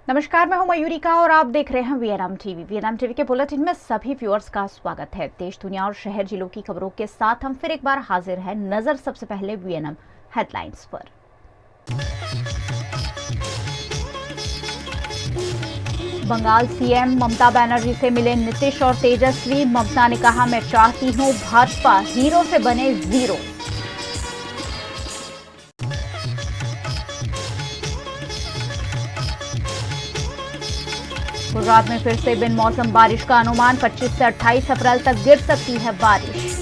नमस्कार, मैं हूं मयूरिका और आप देख रहे हैं वीएनएम टीवी। वीएनएम टीवी के बुलेटिन में सभी व्यूअर्स का स्वागत है। देश, दुनिया और शहर जिलों की खबरों के साथ हम फिर एक बार हाजिर हैं। नजर सबसे पहले वीएनएम हेडलाइंस पर। बंगाल सीएम ममता बनर्जी से मिले नीतीश और तेजस्वी। ममता ने कहा, मैं चाहती हूं भाजपा हीरो से बने जीरो। गुजरात में फिर से बिन मौसम बारिश का अनुमान। 25 से 28 अप्रैल तक गिर सकती है बारिश।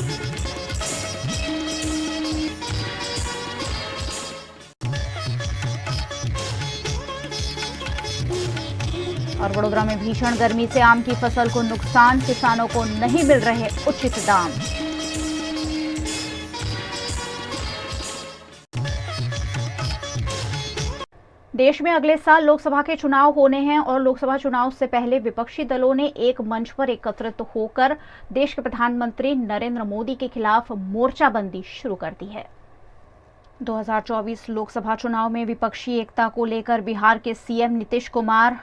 और वडोदरा में भीषण गर्मी से आम की फसल को नुकसान। किसानों को नहीं मिल रहे उचित दाम। देश में अगले साल लोकसभा के चुनाव होने हैं और लोकसभा चुनाव से पहले विपक्षी दलों ने एक मंच पर एकत्रित होकर देश के प्रधानमंत्री नरेंद्र मोदी के खिलाफ मोर्चाबंदी शुरू कर दी है। 2024 लोकसभा चुनाव में विपक्षी एकता को लेकर बिहार के सीएम नीतीश कुमार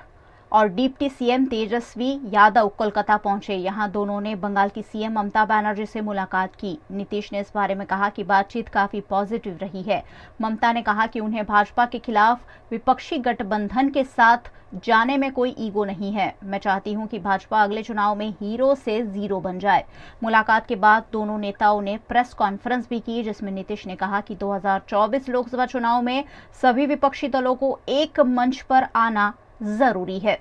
और डिप्टी सीएम तेजस्वी यादव कोलकाता पहुंचे। यहां दोनों ने बंगाल की सीएम ममता बनर्जी से मुलाकात की। नीतीश ने इस बारे में कहा कि बातचीत काफी पॉजिटिव रही है। ममता ने कहा कि उन्हें भाजपा के खिलाफ विपक्षी गठबंधन के साथ जाने में कोई ईगो नहीं है। मैं चाहती हूं कि भाजपा अगले चुनाव में हीरो से जीरो बन जाए। मुलाकात के बाद दोनों नेताओं ने प्रेस कॉन्फ्रेंस भी की, जिसमें नीतीश ने कहा कि 2024 लोकसभा चुनाव में सभी विपक्षी दलों को एक मंच पर आना जरूरी है।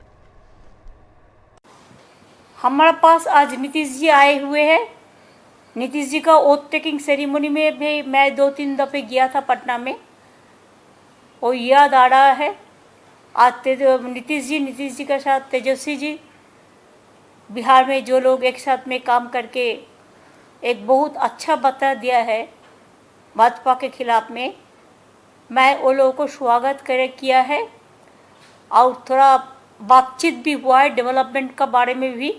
हमारे पास आज नीतीश जी आए हुए हैं। नीतीश जी का ओथ टेकिंग सेरेमनी में भी मैं 2-3 दफ़े गया था पटना में, वो याद आ रहा है। आज नीतीश जी के साथ तेजस्वी जी, बिहार में जो लोग एक साथ में काम करके एक बहुत अच्छा बता दिया है भाजपा के खिलाफ में, मैं वो लोगों को स्वागत किया है। और थोड़ा बातचीत भी हुआ है डेवलपमेंट का बारे में भी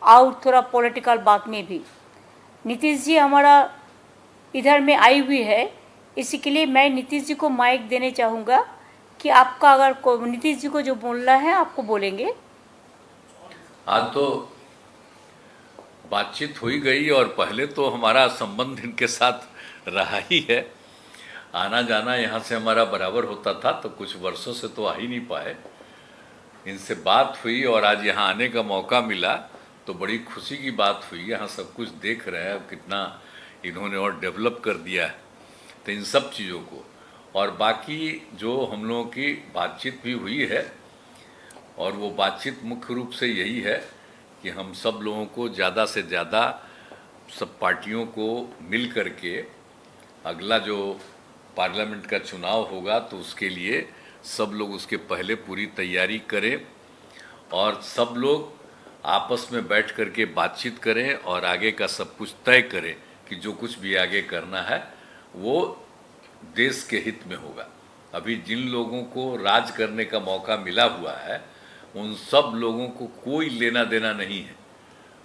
और थोड़ा पॉलिटिकल बात में भी। नीतीश जी हमारा इधर में आई हुई है, इसी के लिए मैं नीतीश जी को माइक देने चाहूँगा कि आपका अगर नीतीश जी को जो बोलना है आपको बोलेंगे। आज तो बातचीत हुई गई और पहले तो हमारा संबंध इनके साथ रहा ही है। आना जाना यहाँ से हमारा बराबर होता था, तो कुछ वर्षों से तो आ ही नहीं पाए। इनसे बात हुई और आज यहाँ आने का मौका मिला तो बड़ी खुशी की बात हुई। यहाँ सब कुछ देख रहे हैं कितना इन्होंने और डेवलप कर दिया है, तो इन सब चीज़ों को और बाकी जो हम लोगों की बातचीत भी हुई है, और वो बातचीत मुख्य रूप से यही है कि हम सब लोगों को ज़्यादा से ज़्यादा सब पार्टियों को मिल करके अगला जो पार्लियामेंट का चुनाव होगा तो उसके लिए सब लोग उसके पहले पूरी तैयारी करें और सब लोग आपस में बैठ करके बातचीत करें और आगे का सब कुछ तय करें कि जो कुछ भी आगे करना है वो देश के हित में होगा। अभी जिन लोगों को राज करने का मौका मिला हुआ है उन सब लोगों को कोई लेना देना नहीं है।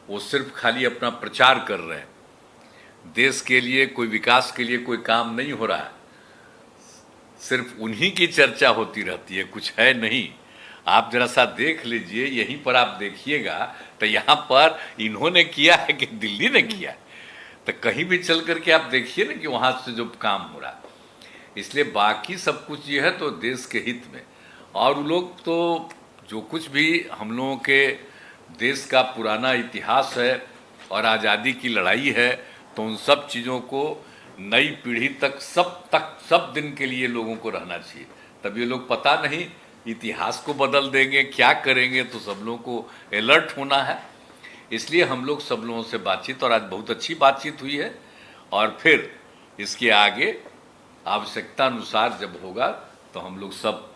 वो सिर्फ खाली अपना प्रचार कर रहे हैं। देश के लिए कोई विकास के लिए कोई काम नहीं हो रहा है, सिर्फ उन्हीं की चर्चा होती रहती है, कुछ है नहीं। आप जरा सा देख लीजिए, यहीं पर आप देखिएगा तो यहाँ पर इन्होंने किया है कि दिल्ली ने किया है, तो कहीं भी चल करके आप देखिए ना कि वहाँ से जो काम हो रहा है। इसलिए बाकी सब कुछ ये है तो देश के हित में। और वो लोग तो जो कुछ भी हम लोगों के देश का पुराना इतिहास है और आज़ादी की लड़ाई है, तो उन सब चीज़ों को नई पीढ़ी तक सब दिन के लिए लोगों को रहना चाहिए। तब ये लोग पता नहीं इतिहास को बदल देंगे, क्या करेंगे, तो सब लोगों को अलर्ट होना है। इसलिए हम लोग सब लोगों से बातचीत, और आज बहुत अच्छी बातचीत हुई है। और फिर इसके आगे आवश्यकता अनुसार जब होगा तो हम लोग सब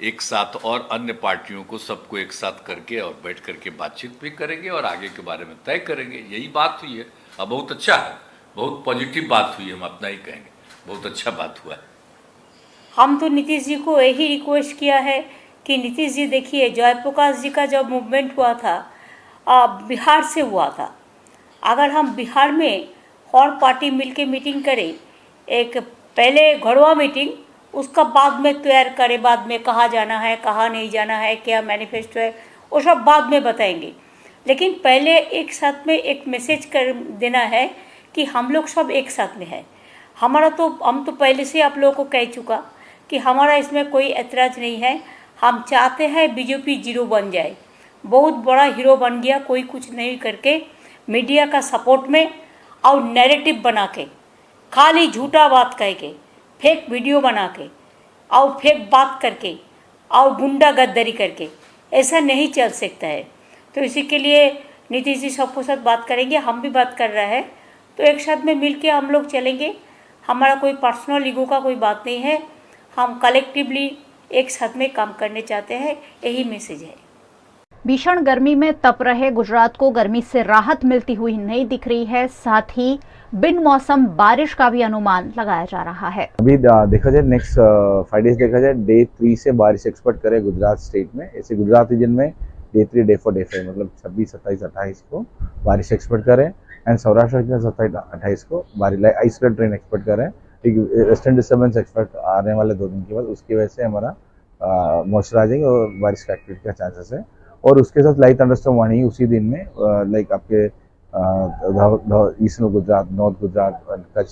एक साथ और अन्य पार्टियों को सबको एक साथ करके और बैठ करके बातचीत भी करेंगे और आगे के बारे में तय करेंगे। यही बात हुई है। अब बहुत अच्छा है, बहुत पॉजिटिव बात हुई है, हम अपना ही कहेंगे, बहुत अच्छा बात हुआ है। हम तो नीतीश जी को यही रिक्वेस्ट किया है कि नीतीश जी देखिए, जयप्रकाश जी का जब मूवमेंट हुआ था बिहार से हुआ था। अगर हम बिहार में और पार्टी मिलके मीटिंग करें, एक पहले घरवा मीटिंग उसका बाद में तैयार करे, बाद में कहाँ जाना है, कहाँ नहीं जाना है, क्या मैनिफेस्टो है, वो सब बाद में बताएंगे। लेकिन पहले एक साथ में एक मैसेज कर देना है कि हम लोग सब एक साथ में है। हम तो पहले से आप लोगों को कह चुका कि हमारा इसमें कोई ऐतराज़ नहीं है। हम चाहते हैं बीजेपी जीरो बन जाए, बहुत बड़ा हीरो बन गया, कोई कुछ नहीं करके मीडिया का सपोर्ट में और नैरेटिव बना के, खाली झूठा बात कह के, फेक वीडियो बना के और फेक बात करके और गुंडागर्दी करके ऐसा नहीं चल सकता है। तो इसी के लिए नीतीश जी सबको साथ बात करेंगे, हम भी बात कर रहे हैं, तो एक साथ में मिल के हम लोग चलेंगे। हमारा कोई पर्सनल ईगो का कोई बात नहीं है, हम कलेक्टिवली एक साथ में काम करने चाहते हैं, यही मैसेज है। भीषण गर्मी में तप रहे गुजरात को गर्मी से राहत मिलती हुई नहीं दिख रही है, साथ ही बिन मौसम बारिश का भी अनुमान लगाया जा रहा है। अभी देखा जाए नेक्स्ट 5 डेज देखा जाए, डे 3 से बारिश एक्सपेक्ट करे गुजरात स्टेट में। ऐसे गुजरात रीजन में डे 3, डे 4, डे 5 मतलब 26, 27, 28 को बारिश एक्सपेक्ट करें। एंड सौराष्ट्र में 27, 28 को बारिश आइसोलेट ट्रेन एक्सपेक्ट करें। वेस्टर्न डिस्टर्बेंस एक्सपेक्ट आने वाले 2 दिन के बाद, उसकी वजह से हमारा मॉइस्चराइजिंग और बारिश का एक्टिविटी का चांसेस है। और उसके साथ लाइट थंडरस्टॉर्म वार्निंग उसी दिन में लाइक आपके eastern Gujarat, north Gujarat, Kutch,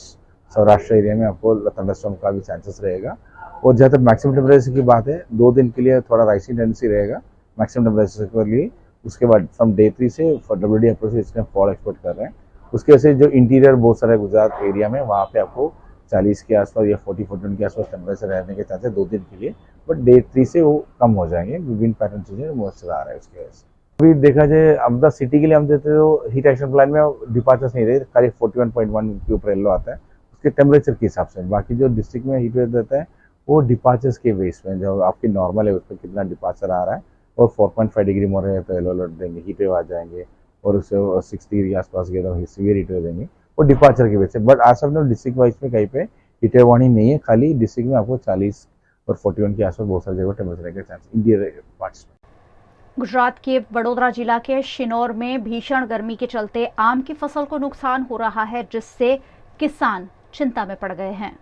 Saurashtra area में आपको थंडरस्टॉर्म का भी चांसेस रहेगा। और जहाँ तक मैक्सिमम टेम्परेचर की बात है, 2 दिन के लिए थोड़ा राइसिंग टेंडेंसी रहेगा मैक्सिमम टेम्परेचर के लिए। उसके बाद फ्रॉम डे 3 से WD अप्रोच इसमें फॉल एक्सपेक्ट कर रहे हैं। उसके वजह से जो इंटीरियर बहुत सारे गुजरात एरिया में, वहाँ पे आपको 40 के आसपास या 40-41 के आसपास टेम्परेचर रहने के चांसेस 2 दिन के लिए, बट डे 3 से वो कम हो जाएंगे। विंड पैटर्न चेंज मॉइस्चर आ रहा है उसकी वजह से। अभी देखा जाए अब सिटी के लिए हम देते तो हीट एक्शन प्लान में डिपार्चर्स नहीं रहे, खाली 41.1 के ऊपर येलो आता है उसके टेम्परेचर के हिसाब से। बाकी जो डिस्ट्रिक्ट में हीट वेव देता है वो डिपार्चर्स के बेस में, जो आपकी नॉर्मल है उस पर कितना डिपार्चर आ रहा है, और 4.5 डिग्री मोर है तो येलो अलर्ट देंगे, हीट वेव आ जाएंगे। और उससे 6 डिग्री के आसपास गए तो सीवियर हीट वेव देंगे, और डिपार्चर के बेस से। बट आज सब डिस्ट्रिक्ट वाइज में कहीं पे हीट वेव वार्निंग नहीं है, खाली डिस्ट्रिक्ट में आपको 40 और 41 के आसपास बहुत सारी जगह टेम्परेचर के चांस इंटीरियर पार्ट्स में। गुजरात के वडोदरा जिला के शिनौर में भीषण गर्मी के चलते आम की फसल को नुकसान हो रहा है, जिससे किसान चिंता में पड़ गए हैं।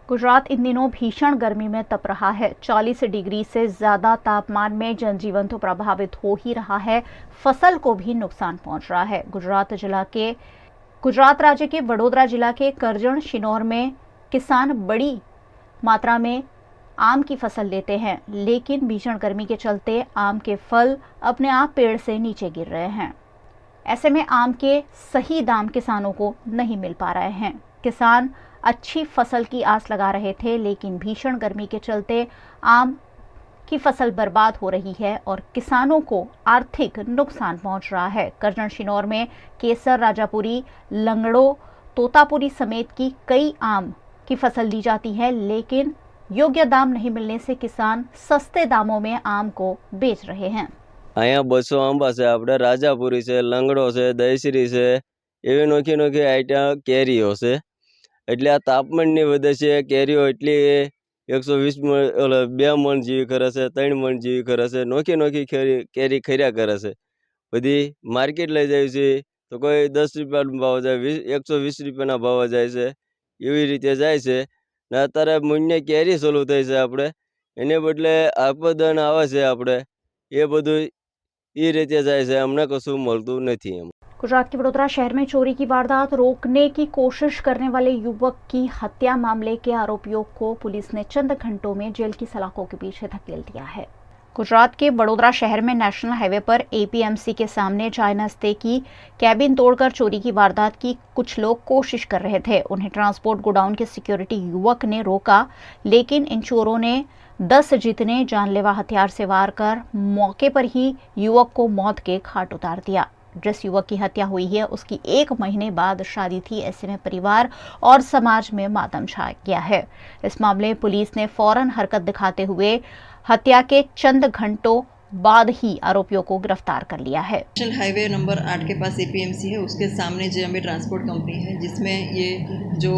गुजरात इन दिनों भीषण गर्मी में तप रहा है। 40 डिग्री से ज्यादा तापमान में जनजीवन तो प्रभावित हो ही रहा है, फसल को भी नुकसान पहुंच रहा है। गुजरात राज्य के वडोदरा जिला के करजण शिनौर में किसान बड़ी मात्रा में आम की फसल लेते हैं, लेकिन भीषण गर्मी के चलते आम के फल अपने आप पेड़ से नीचे गिर रहे हैं। ऐसे में आम के सही दाम किसानों को नहीं मिल पा रहे हैं। किसान अच्छी फसल की आस लगा रहे थे, लेकिन भीषण गर्मी के चलते आम की फसल बर्बाद हो रही है और किसानों को आर्थिक नुकसान पहुंच रहा है। करजण शिनौर में केसर, राजापुरी, लंगड़ो, तोतापुरी समेत की कई आम की फसल ली जाती है, लेकिन योग्य दाम नहीं मिलने से किसान सस्ते दामों में आम को बेच रहे हैं। अँ 200 आंबा से आपणे राजापुरी से, लंगड़ो से, दहीश्री से, एवी नोखी नोखी आइटम केरीओ से। एटले आ तापमाननी वजह से केरीओ एटली 120 2 मण जेवी करे छे, 3 मण जेवी करे छे। नोखी नोखी केरी खर्या करे छे। बधी मार्केट लई जाय छे तो कोई 10 रुपयानो भाव जाय, 120 रुपयाना भाव जाय छे, एवी रीते जाय छे। ने अत्यारे मून्य केरी चालू थई छे, आपणे एने बदले आपदन आवे छे, आपणे ए बधुं ई रीते जाय छे, अमने कशुं मळतुं नथी। गुजरात के वडोदरा शहर में चोरी की वारदात रोकने की कोशिश करने वाले युवक की हत्या मामले के आरोपियों को पुलिस ने चंद घंटों में जेल की सलाखों के पीछे धकेल दिया है। गुजरात के वडोदरा शहर में नेशनल हाईवे पर APMC के सामने चाय नाश्ते की कैबिन तोड़कर चोरी की वारदात की कुछ लोग कोशिश कर रहे थे। उन्हें ट्रांसपोर्ट गोडाउन के सिक्योरिटी युवक ने रोका, लेकिन इन चोरों ने 10 जितने जानलेवा हथियार से वार कर मौके पर ही युवक को मौत के घाट उतार दिया। जिस युवक की हत्या हुई है उसकी 1 महीने बाद शादी थी। ऐसे में परिवार और समाज में मातम छा गया है। इस मामले में पुलिस ने फौरन हरकत दिखाते हुए हत्या के चंद घंटों बाद ही आरोपियों को गिरफ्तार कर लिया है। नेशनल हाईवे नंबर 8 के पास APMC है, उसके सामने JMB ट्रांसपोर्ट कंपनी है, जिसमें ये जो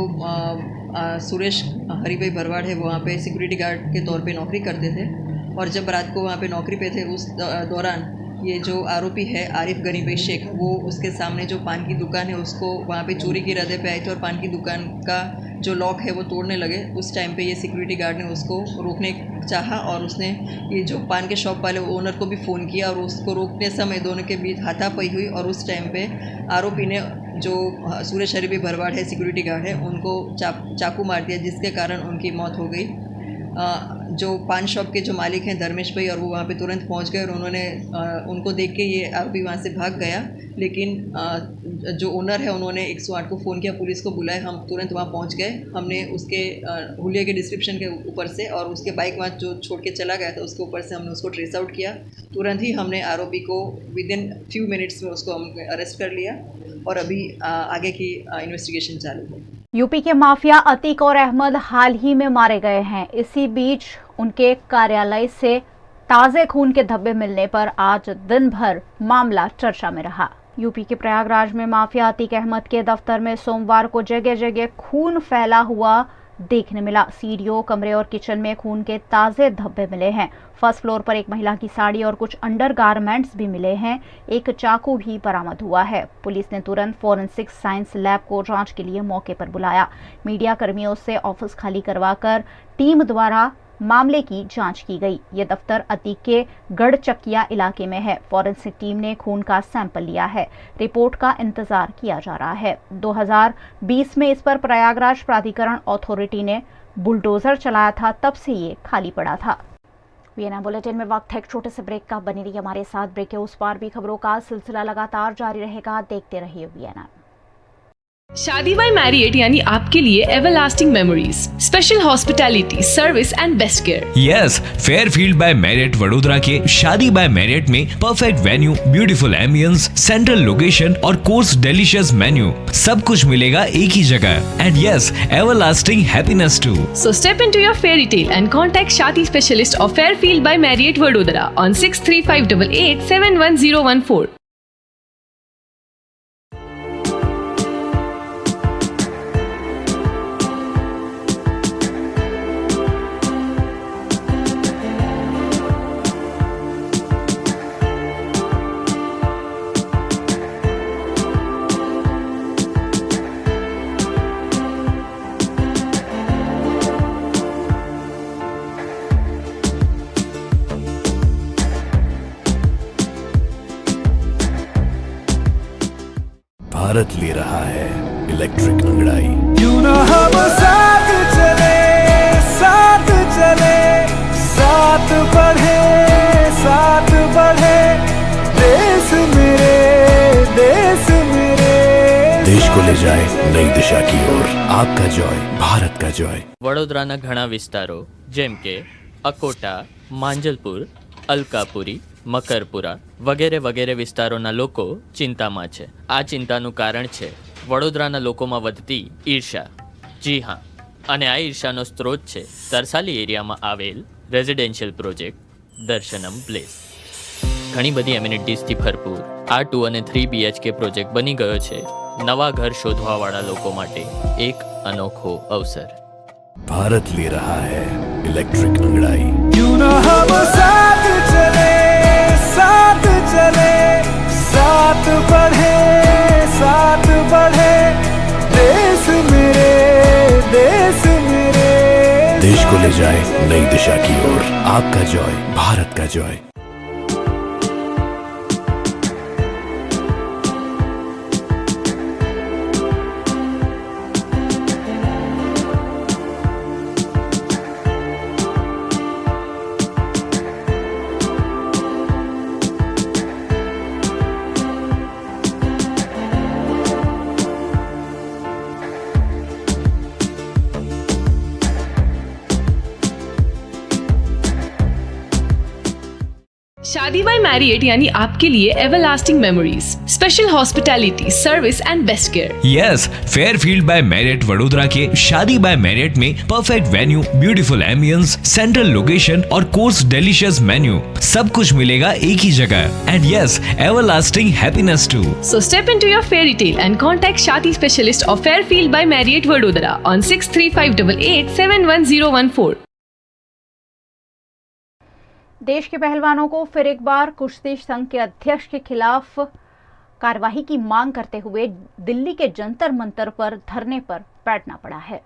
सुरेश हरिभाई भरवाड़ है, वो वहाँ पे सिक्योरिटी गार्ड के तौर पे नौकरी करते थे। और जब रात को वहाँ पे नौकरी पे थे, उस दौरान ये जो आरोपी है आरिफ गनी भाई शेख, वो उसके सामने जो पान की दुकान है उसको वहाँ पे चोरी के इरादे पे आए थे और पान की दुकान का जो लॉक है वो तोड़ने लगे। उस टाइम पे ये सिक्योरिटी गार्ड ने उसको रोकने चाहा और उसने ये जो पान के शॉप वाले ओनर को भी फ़ोन किया और उसको रोकने समय दोनों के बीच हाथापाई हुई और उस टाइम पे आरोपी ने जो सुरेश हरिभाई भरवाड़ है, सिक्योरिटी गार्ड है, उनको चाकू मार दिया, जिसके कारण उनकी मौत हो गई। जो पान शॉप के जो मालिक हैं धर्मेश भाई, और वो वहाँ पे तुरंत पहुँच गए और उन्होंने उनको देख के ये आरोपी वहाँ से भाग गया। लेकिन जो ओनर है उन्होंने 108 को फ़ोन किया, पुलिस को बुलाया, हम तुरंत वहाँ पहुँच गए। हमने उसके हुलिया के डिस्क्रिप्शन के ऊपर से और उसके बाइक वहाँ जो छोड़ के चला गया था उसके ऊपर से हमने उसको ट्रेस आउट किया। तुरंत ही हमने आरोपी को विदिन फ्यू मिनट्स में उसको हमने अरेस्ट कर लिया और अभी आगे की इन्वेस्टिगेशन चालू है। यूपी के माफिया अतीक और अहमद हाल ही में मारे गए हैं। इसी बीच उनके कार्यालय से ताज़े खून के धब्बे मिलने पर आज दिन भर मामला चर्चा में रहा। यूपी के प्रयागराज में माफिया अतीक अहमद के दफ्तर में सोमवार को जगह जगह खून फैला हुआ देखने मिला। सीढ़ियों, कमरे और किचन में खून के ताज़े धब्बे मिले हैं। फर्स्ट फ्लोर पर एक महिला की साड़ी और कुछ अंडरगारमेंट्स भी मिले हैं। एक चाकू भी बरामद हुआ है। पुलिस ने तुरंत फॉरेंसिक साइंस लैब को जांच के लिए मौके पर बुलाया। मीडिया कर्मियों से ऑफिस खाली करवाकर टीम द्वारा मामले की जांच की गई। ये दफ्तर अतीक के गढ़चकिया इलाके में है। फॉरेंसिक टीम ने खून का सैंपल लिया है। रिपोर्ट का इंतजार किया जा रहा है। 2020 में इस पर प्रयागराज प्राधिकरण अथॉरिटी ने बुलडोजर चलाया था, तब से ये खाली पड़ा था। वीएनआई बुलेटिन में वक्त है एक छोटे से ब्रेक का। बनी रहिए हमारे साथ। ब्रेक के उस पार भी खबरों का सिलसिला लगातार जारी रहेगा। देखते रहिए वीएनआई। शादी बाय मैरिएट यानी आपके लिए everlasting memories, special hospitality, service and best care. Yes, Fairfield by Marriott Vadodara के शादी बाय मैरिएट में perfect venue, beautiful ambience, central location और कोर्स डिलीशियस मेन्यू, सब कुछ मिलेगा एक ही जगह। And yes, everlasting happiness too. So step into your fairy tale and contact Shadi specialist of Fairfield by Marriott Vadodara on 63588 71014. Bharat ले रहा है इलेक्ट्रिक अंगड़ाई। क्यों ना हम साथ चले, साथ चले, साथ बढ़े, साथ बढ़े, देश मेरे, देश मेरे। देश को ले जाए नई दिशा की ओर। आपका जॉय, भारत का जॉय। વડોદરાના ઘણા વિસ્તારો જેમ કે અકોટા, માંજલપુર, અલકાપુરી, મકરપુરા વગેરે વગેરે વિસ્તારોના લોકો ચિંતામાં છે। આ ચિંતાનું કારણ છે વડોદરાના લોકોમાં વધતી ઈર્ષા। જી હા, અને આ ઈર્ષાનો સ્ત્રોત છે તરસાલી એરિયામાં આવેલ રેઝિડેન્શિયલ પ્રોજેક્ટ દર્શનમ પ્લેસ। ઘણી બધી એમ્યુનિટીઝથી ભરપૂર આ 2 અને 3 BHK પ્રોજેક્ટ બની ગયો છે નવા ઘર શોધવાવાળા લોકો માટે એક અનોખો અવસર। भारत ले रहा है इलेक्ट्रिक अंगड़ाई। क्यों ना हम साथ चले, साथ चले, साथ बढ़े, साथ बढ़े, देश मेरे, देश मेरे। देश को ले जाए नई दिशा की ओर। आपका जॉय, भारत का जॉय। शादी बाय मैरिएट यानी आपके लिए everlasting memories, special hospitality, service and best care. Yes, Fairfield by Marriott Vadodara के शादी बाय मैरिएट में perfect venue, beautiful ambience, central location और कोर्स डिलीशियस मेन्यू, सब कुछ मिलेगा एक ही जगह। And yes, everlasting happiness too. So step into your fairy tale and contact Shadi specialist of Fairfield by Marriott Vadodara on 63588 71014. देश के पहलवानों को फिर एक बार कुश्ती संघ के अध्यक्ष के खिलाफ कार्यवाही की मांग करते हुए दिल्ली के जंतर मंतर पर धरने पर बैठना पड़ा है।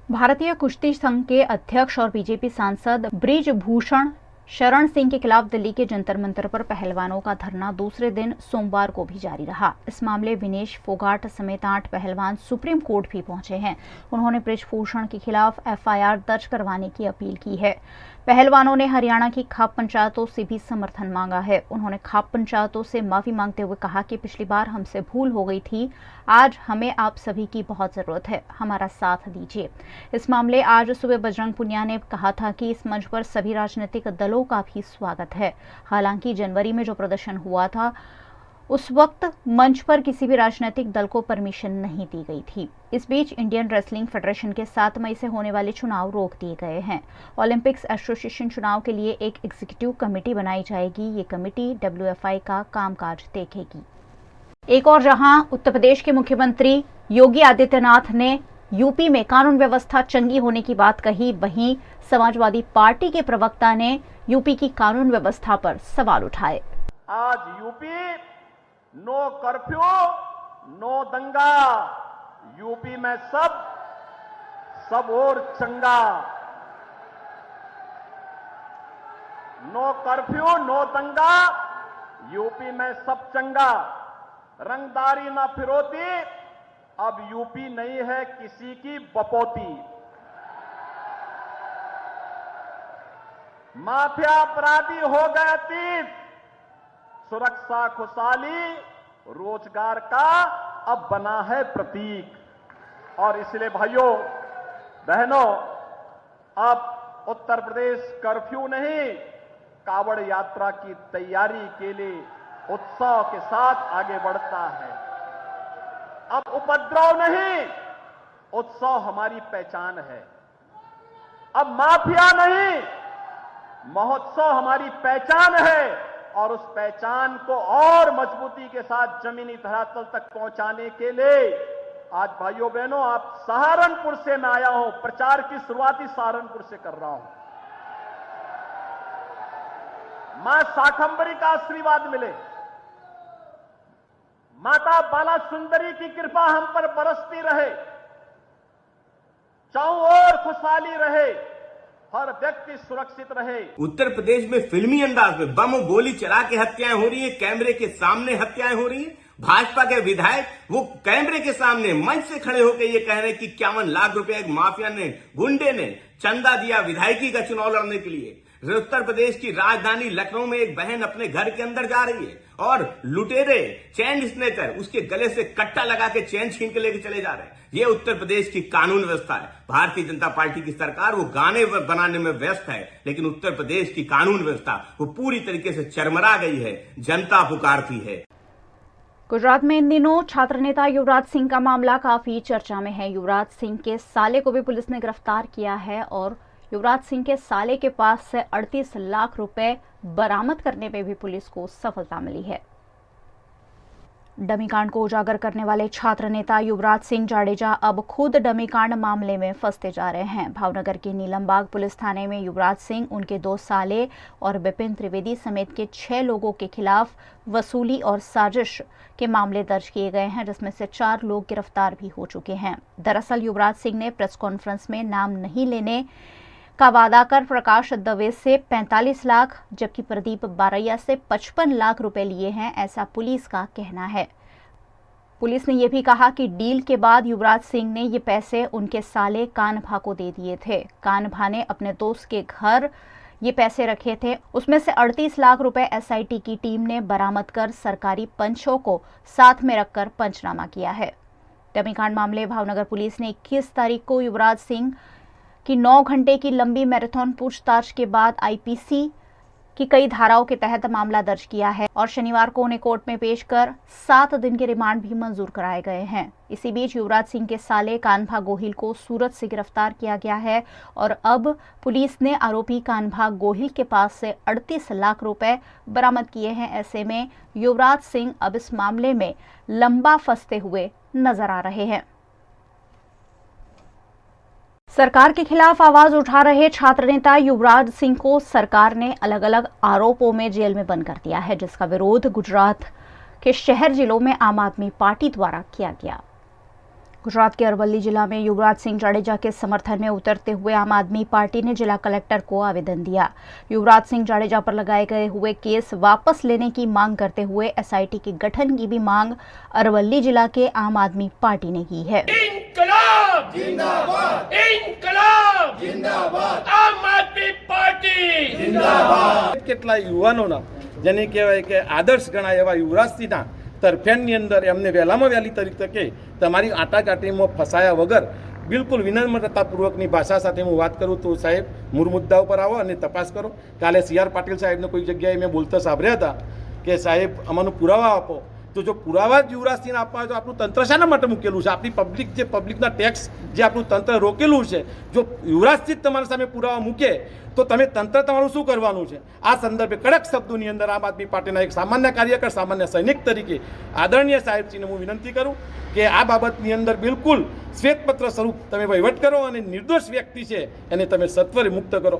भारतीय कुश्ती संघ के अध्यक्ष और बीजेपी सांसद ब्रिजभूषण शरण सिंह के खिलाफ दिल्ली के जंतर मंतर पर पहलवानों का धरना दूसरे दिन सोमवार को भी जारी रहा। इस मामले विनेश फोगाट समेत 8 पहलवान सुप्रीम कोर्ट भी पहुंचे हैं। उन्होंने ब्रिजभूषण के खिलाफ एफआईआर दर्ज करवाने की अपील की है। पहलवानों ने हरियाणा की खाप पंचायतों से भी समर्थन मांगा है। उन्होंने खाप पंचायतों से माफी मांगते हुए कहा कि पिछली बार हमसे भूल हो गई थी, आज हमें आप सभी की बहुत जरूरत है, हमारा साथ दीजिए। इस मामले आज सुबह बजरंग पुनिया ने कहा था कि इस मंच पर सभी राजनीतिक दलों का भी स्वागत है। हालांकि जनवरी में जो प्रदर्शन हुआ था उस वक्त मंच पर किसी भी राजनीतिक दल को परमिशन नहीं दी गई थी। इस बीच इंडियन रेसलिंग फेडरेशन के 7 मई से होने वाले चुनाव रोक दिए गए हैं। ओलंपिक्स एसोसिएशन चुनाव के लिए एक एग्जीक्यूटिव कमेटी बनाई जाएगी। ये कमेटी WFI का कामकाज देखेगी। एक और जहां उत्तर प्रदेश के मुख्यमंत्री योगी आदित्यनाथ ने यूपी में कानून व्यवस्था चंगी होने की बात कही, वहीं समाजवादी पार्टी के प्रवक्ता ने यूपी की कानून व्यवस्था पर सवाल उठाए। आज यूपी नो कर्फ्यू, नो दंगा, यूपी में सब और चंगा। नो कर्फ्यू, नो दंगा, यूपी में सब चंगा। रंगदारी ना फिरौती, अब यूपी नहीं है किसी की बपौती। माफिया अपराधी हो गए अतीत, सुरक्षा खुशहाली रोजगार का अब बना है प्रतीक। और इसलिए भाइयों बहनों, अब उत्तर प्रदेश कर्फ्यू नहीं, कावड़ यात्रा की तैयारी के लिए उत्साह के साथ आगे बढ़ता है। अब उपद्रव नहीं, उत्साह हमारी पहचान है। अब माफिया नहीं, महोत्सव हमारी पहचान है। और उस पहचान को और मजबूती के साथ जमीनी धरातल तक पहुंचाने के लिए आज भाइयों बहनों, आप सहारनपुर से मैं आया हूं, प्रचार की शुरुआती सहारनपुर से कर रहा हूं। मां शाकंभरी का आशीर्वाद मिले, माता बाला सुंदरी की कृपा हम पर बरसती रहे, चारों ओर खुशहाली रहे, हर व्यक्ति सुरक्षित रहे। उत्तर प्रदेश में फिल्मी अंदाज में बम गोली चला के हत्याएं हो रही है, कैमरे के सामने हत्याएं हो रही है। भाजपा के विधायक वो कैमरे के सामने मंच से खड़े होकर ये कह रहे हैं कि 51 लाख रुपए एक माफिया ने, गुंडे ने चंदा दिया विधायकी का चुनाव लड़ने के लिए। उत्तर प्रदेश की राजधानी लखनऊ में एक बहन अपने घर के अंदर जा रही है और लुटेरे चैन स्नेकर उसके गले से कट्टा लगा के चैन छीन के लेके चले जा रहे हैं। ये उत्तर प्रदेश की कानून व्यवस्था है। भारतीय जनता पार्टी की सरकार वो गाने बनाने में व्यस्त है, लेकिन उत्तर प्रदेश की कानून व्यवस्था वो पूरी तरीके से चरमरा गई है। जनता पुकारती है। गुजरात में इन दिनों छात्र नेता युवराज सिंह का मामला काफी चर्चा में है। युवराज सिंह के साले को भी पुलिस ने गिरफ्तार किया है और युवराज सिंह के साले के पास से 38 लाख रुपए बरामद करने में भी पुलिस को सफलता मिली है। डमी कांड को उजागर करने वाले छात्र नेता युवराज सिंह जाडेजा अब खुद डमी कांड मामले में फंसते जा रहे हैं। भावनगर के नीलमबाग पुलिस थाने में युवराज सिंह, उनके 2 साले और विपिन त्रिवेदी समेत के 6 लोगों के खिलाफ वसूली और साजिश के मामले दर्ज किए गए हैं, जिसमें से 4 लोग गिरफ्तार भी हो चुके हैं। दरअसल युवराज सिंह ने प्रेस कॉन्फ्रेंस में नाम नहीं लेने का वादा कर प्रकाश दवे से 45 लाख जबकि प्रदीप बारैया से 55 लाख रुपए लिए हैं, ऐसा पुलिस का कहना है। पुलिस ने यह भी कहा कि डील के बाद युवराज सिंह ने ये पैसे उनके साले कान्भा को दे दिए थे। कान्भा ने अपने दोस्त के घर ये पैसे रखे थे, उसमें से 38 लाख रुपए SIT की टीम ने बरामद कर सरकारी पंचों को साथ में रखकर पंचनामा किया है। डमी कांड मामले भावनगर पुलिस ने 21 तारीख को युवराज सिंह की 9 घंटे की लंबी मैराथन पूछताछ के बाद IPC की कई धाराओं के तहत मामला दर्ज किया है और शनिवार को उन्हें कोर्ट में पेश कर 7 दिन के रिमांड भी मंजूर कराए गए हैं। इसी बीच युवराज सिंह के साले कान्भा गोहिल को सूरत से गिरफ्तार किया गया है और अब पुलिस ने आरोपी कान्भा गोहिल के पास से 38 लाख रुपए बरामद किए हैं। ऐसे में युवराज सिंह अब इस मामले में लंबा फंसते हुए नजर आ रहे हैं। सरकार के खिलाफ आवाज उठा रहे छात्र नेता युवराज सिंह को सरकार ने अलग अलग आरोपों में जेल में बंद कर दिया है, जिसका विरोध गुजरात के शहर जिलों में आम आदमी पार्टी द्वारा किया गया। गुजरात के अरवल्ली जिला में युवराज सिंह जाडेजा के समर्थन में उतरते हुए आम आदमी पार्टी ने जिला कलेक्टर को आवेदन दिया। युवराज सिंह जाडेजा पर लगाए गए हुए केस वापस लेने की मांग करते हुए एसआईटी के गठन की भी मांग अरवल्ली जिला के आम आदमी पार्टी ने की है। इंकलाब जिंदाबाद, इंकलाब जिंदाबाद, आम आदमी पार्टी जिंदाबाद। કેટલા યુવાનોના જેને કહેવાય કે આદર્શ ગણાય એવા યુવરાજસિંહના તરફેણની અંદર એમને વહેલામાં વહેલી તકે તમારી આટાકાટીમાં ફસાયા વગર બિલકુલ વિનમ્રતાપૂર્વકની ભાષા સાથે હું વાત કરું તો સાહેબ મૂળ મુદ્દા ઉપર આવો અને તપાસ કરો। કાલે CR પાટીલ સાહેબને કોઈ જગ્યાએ મેં બોલતા સાંભળ્યા હતા કે સાહેબ અમારો પુરાવા આપો, તો જો પુરાવા જ યુવરાજસિંહને આપવા હોય તો આપણું તંત્ર શાના માટે મૂકેલું છે? આપણી પબ્લિક જે પબ્લિકના ટેક્સ જે આપણું તંત્ર રોકેલું છે, જો યુવરાજસિંહ તમારા સામે પુરાવા મૂકે તો તમે તંત્ર તમારું શું કરવાનું છે? આ સંદર્ભે કડક શબ્દોની અંદર આમ આદમી પાર્ટીના એક સામાન્ય કાર્યકર, સામાન્ય સૈનિક તરીકે આદરણીય સાહેબશ્રીને હું વિનંતી કરું કે આ બાબતની અંદર બિલકુલ શ્વેતપત્ર સ્વરૂપ તમે વહીવટ કરો અને નિર્દોષ વ્યક્તિ છે એને તમે સત્વરે મુક્ત કરો।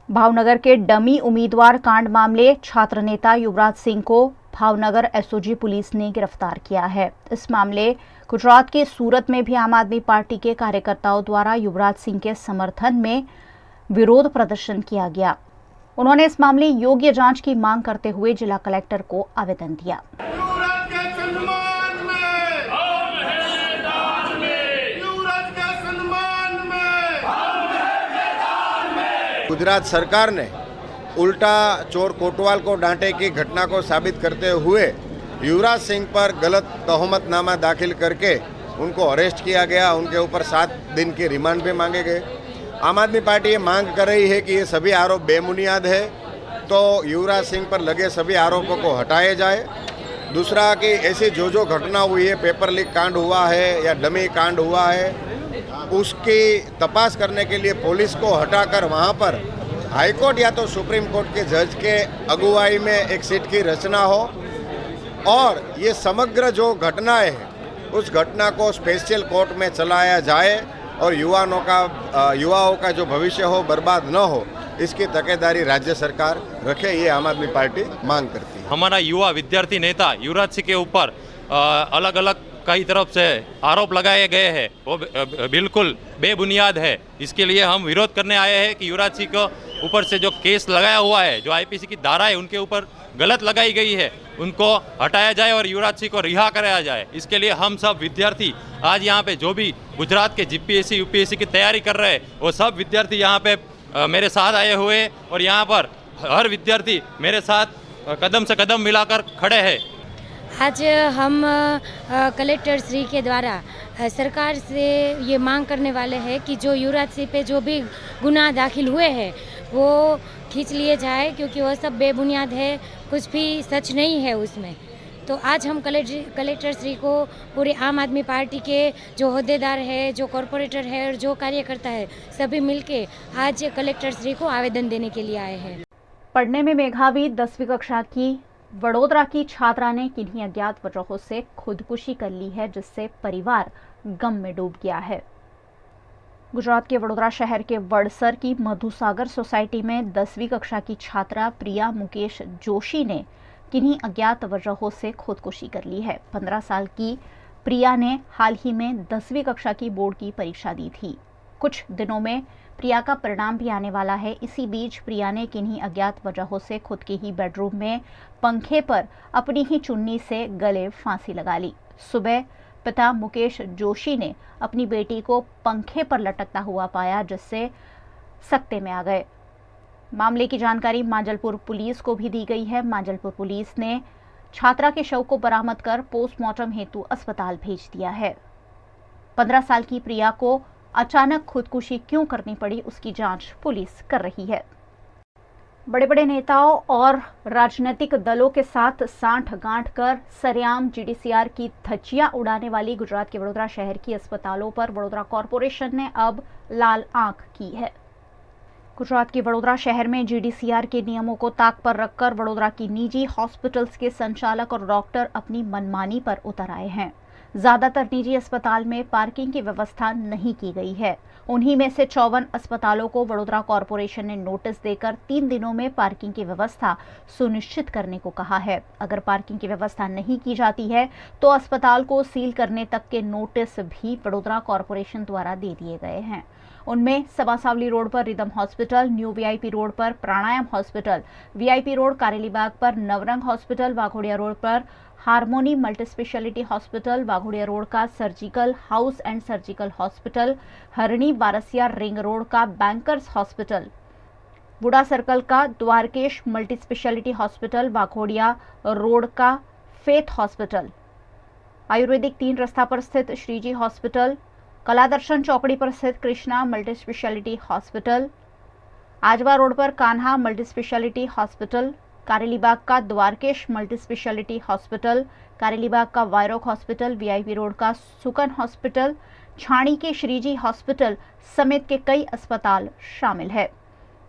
भावनगर के डमी उम्मीदवार कांड मामले छात्र नेता युवराज सिंह को भावनगर एसओजी पुलिस ने गिरफ्तार किया है। इस मामले गुजरात के सूरत में भी आम आदमी पार्टी के कार्यकर्ताओं द्वारा युवराज सिंह के समर्थन में विरोध प्रदर्शन किया गया। उन्होंने इस मामले योग्य जांच की मांग करते हुए जिला कलेक्टर को आवेदन दिया। गुजरात सरकार ने उल्टा चोर कोटवाल को डांटे की घटना को साबित करते हुए युवराज सिंह पर गलत तोहमतनामा दाखिल करके उनको अरेस्ट किया गया। उनके ऊपर 7 दिन की रिमांड भी मांगे गए। आम आदमी पार्टी ये मांग कर रही है कि ये सभी आरोप बेबुनियाद है, तो युवराज सिंह पर लगे सभी आरोपों को हटाए जाए। दूसरा कि ऐसी जो घटना हुई है, पेपर लीक कांड हुआ है या डमी कांड हुआ है, उसकी तपास करने के लिए पुलिस को हटाकर वहाँ पर हाईकोर्ट या तो सुप्रीम कोर्ट के जज के अगुवाई में एक सीट की रचना हो और ये समग्र जो घटनाएं हैं उस घटना को स्पेशल कोर्ट में चलाया जाए और युवाओं का जो भविष्य हो बर्बाद न हो, इसकी तकेदारी राज्य सरकार रखे, ये आम आदमी पार्टी मांग करती है। हमारा युवा विद्यार्थी नेता युवराज सिंह के ऊपर अलग अलग कई तरफ से आरोप लगाए गए हैं, वो बिल्कुल बेबुनियाद है। इसके लिए हम विरोध करने आए हैं कि युवराज सिंह को ऊपर से जो केस लगाया हुआ है, जो आईपीसी की धाराएं उनके ऊपर गलत लगाई गई है, उनको हटाया जाए और युवराज सिंह को रिहा कराया जाए। इसके लिए हम सब विद्यार्थी आज यहाँ पे जो भी गुजरात के जीपीएससी यूपीएससी की तैयारी कर रहे हैं, वो सब विद्यार्थी यहाँ पे मेरे साथ आए हुए और यहाँ पर हर विद्यार्थी मेरे साथ कदम से कदम मिलाकर खड़े हैं। आज हम कलेक्टर श्री के द्वारा सरकार से ये मांग करने वाले हैं कि जो युवराज सिंह पे जो भी गुनाह दाखिल हुए हैं वो खींच लिए जाए, क्योंकि वो सब बेबुनियाद है, कुछ भी सच नहीं है उसमें। तो आज हम कलेक्टर श्री को पूरे आम आदमी पार्टी के जो होद्देदार है, जो कॉरपोरेटर है और जो कार्यकर्ता है, सभी मिलके आज कलेक्टर श्री को आवेदन देने के लिए आए हैं। पढ़ने में मेधावी 10वीं कक्षा की वडोदरा की छात्रा ने किन्हीं अज्ञात वजहों से खुदकुशी कर ली है, जिससे परिवार गम में डूब गया है। गुजरात के वडोदरा शहर के वड़सर की मधुसागर सोसाइटी में 10वीं कक्षा की छात्रा प्रिया मुकेश जोशी ने किन्हीं अज्ञात वजहों से खुदकुशी कर ली है। 15 साल की प्रिया ने हाल ही में 10वीं कक्षा की बोर्ड की परीक्षा दी थी। कुछ दिनों में प्रिया का परिणाम भी आने वाला है। इसी बीच प्रिया ने किन्हीं अज्ञात वजहों से खुद के ही बेडरूम में पंखे पर अपनी ही चुन्नी से गले फांसी लगा ली। सुबह पिता मुकेश जोशी ने अपनी बेटी को पंखे पर लटकता हुआ पाया, जिससे सकते में आ गए। मामले की जानकारी मांजलपुर पुलिस को भी दी गई है। मांजलपुर पुलिस ने छात्रा के शव को बरामद कर पोस्टमार्टम हेतु अस्पताल भेज दिया है। 15 साल की प्रिया को अचानक खुदकुशी क्यों करनी पड़ी, उसकी जांच पुलिस कर रही है। बड़े बड़े नेताओं और राजनीतिक दलों के साथ सांठ-गांठ कर सरेआम जीडीसीआर की धज्जियां उड़ाने वाली गुजरात के वडोदरा शहर की अस्पतालों पर वडोदरा कॉरपोरेशन ने अब लाल आंख की है। गुजरात के वडोदरा शहर में जीडीसीआर के नियमों को ताक पर रखकर वडोदरा की निजी हॉस्पिटल्स के संचालक और डॉक्टर अपनी मनमानी पर उतर आए हैं। ज्यादातर निजी अस्पताल में पार्किंग की व्यवस्था नहीं की गई है। उन्हीं में से 54 अस्पतालों को वडोदरा कॉरपोरेशन ने नोटिस देकर 3 दिनों में पार्किंग की व्यवस्था सुनिश्चित करने को कहा है। अगर पार्किंग की व्यवस्था नहीं की जाती है तो अस्पताल को सील करने तक के नोटिस भी वडोदरा कॉरपोरेशन द्वारा दे दिए गए हैं। उनमें सबासावली रोड पर rhythm hospital, new VIP road पर Pranayam hospital, VIP road Karelibaug पर नवरंग हॉस्पिटल, वाघोड़िया रोड पर harmony multi speciality hospital, Waghodia road का surgical house and surgical hospital, Harni Barasiya ring road का बैंकर्स हॉस्पिटल, बुढ़ा सर्कल का Dwarkesh multi speciality hospital, Waghodia road का फेथ हॉस्पिटल, आयुर्वेदिक 3 रास्ता पर स्थित श्रीजी हॉस्पिटल, कला दर्शन चौकड़ी पर स्थित Krishna multi speciality hospital, Ajwa road पर Kanha multi speciality hospital, Karelibaug का Dwarkesh multi speciality hospital, Karelibaug का वायरोक हॉस्पिटल, वीआईपी रोड का सुकन हॉस्पिटल, छाणी के श्रीजी हॉस्पिटल समेत के कई अस्पताल शामिल है।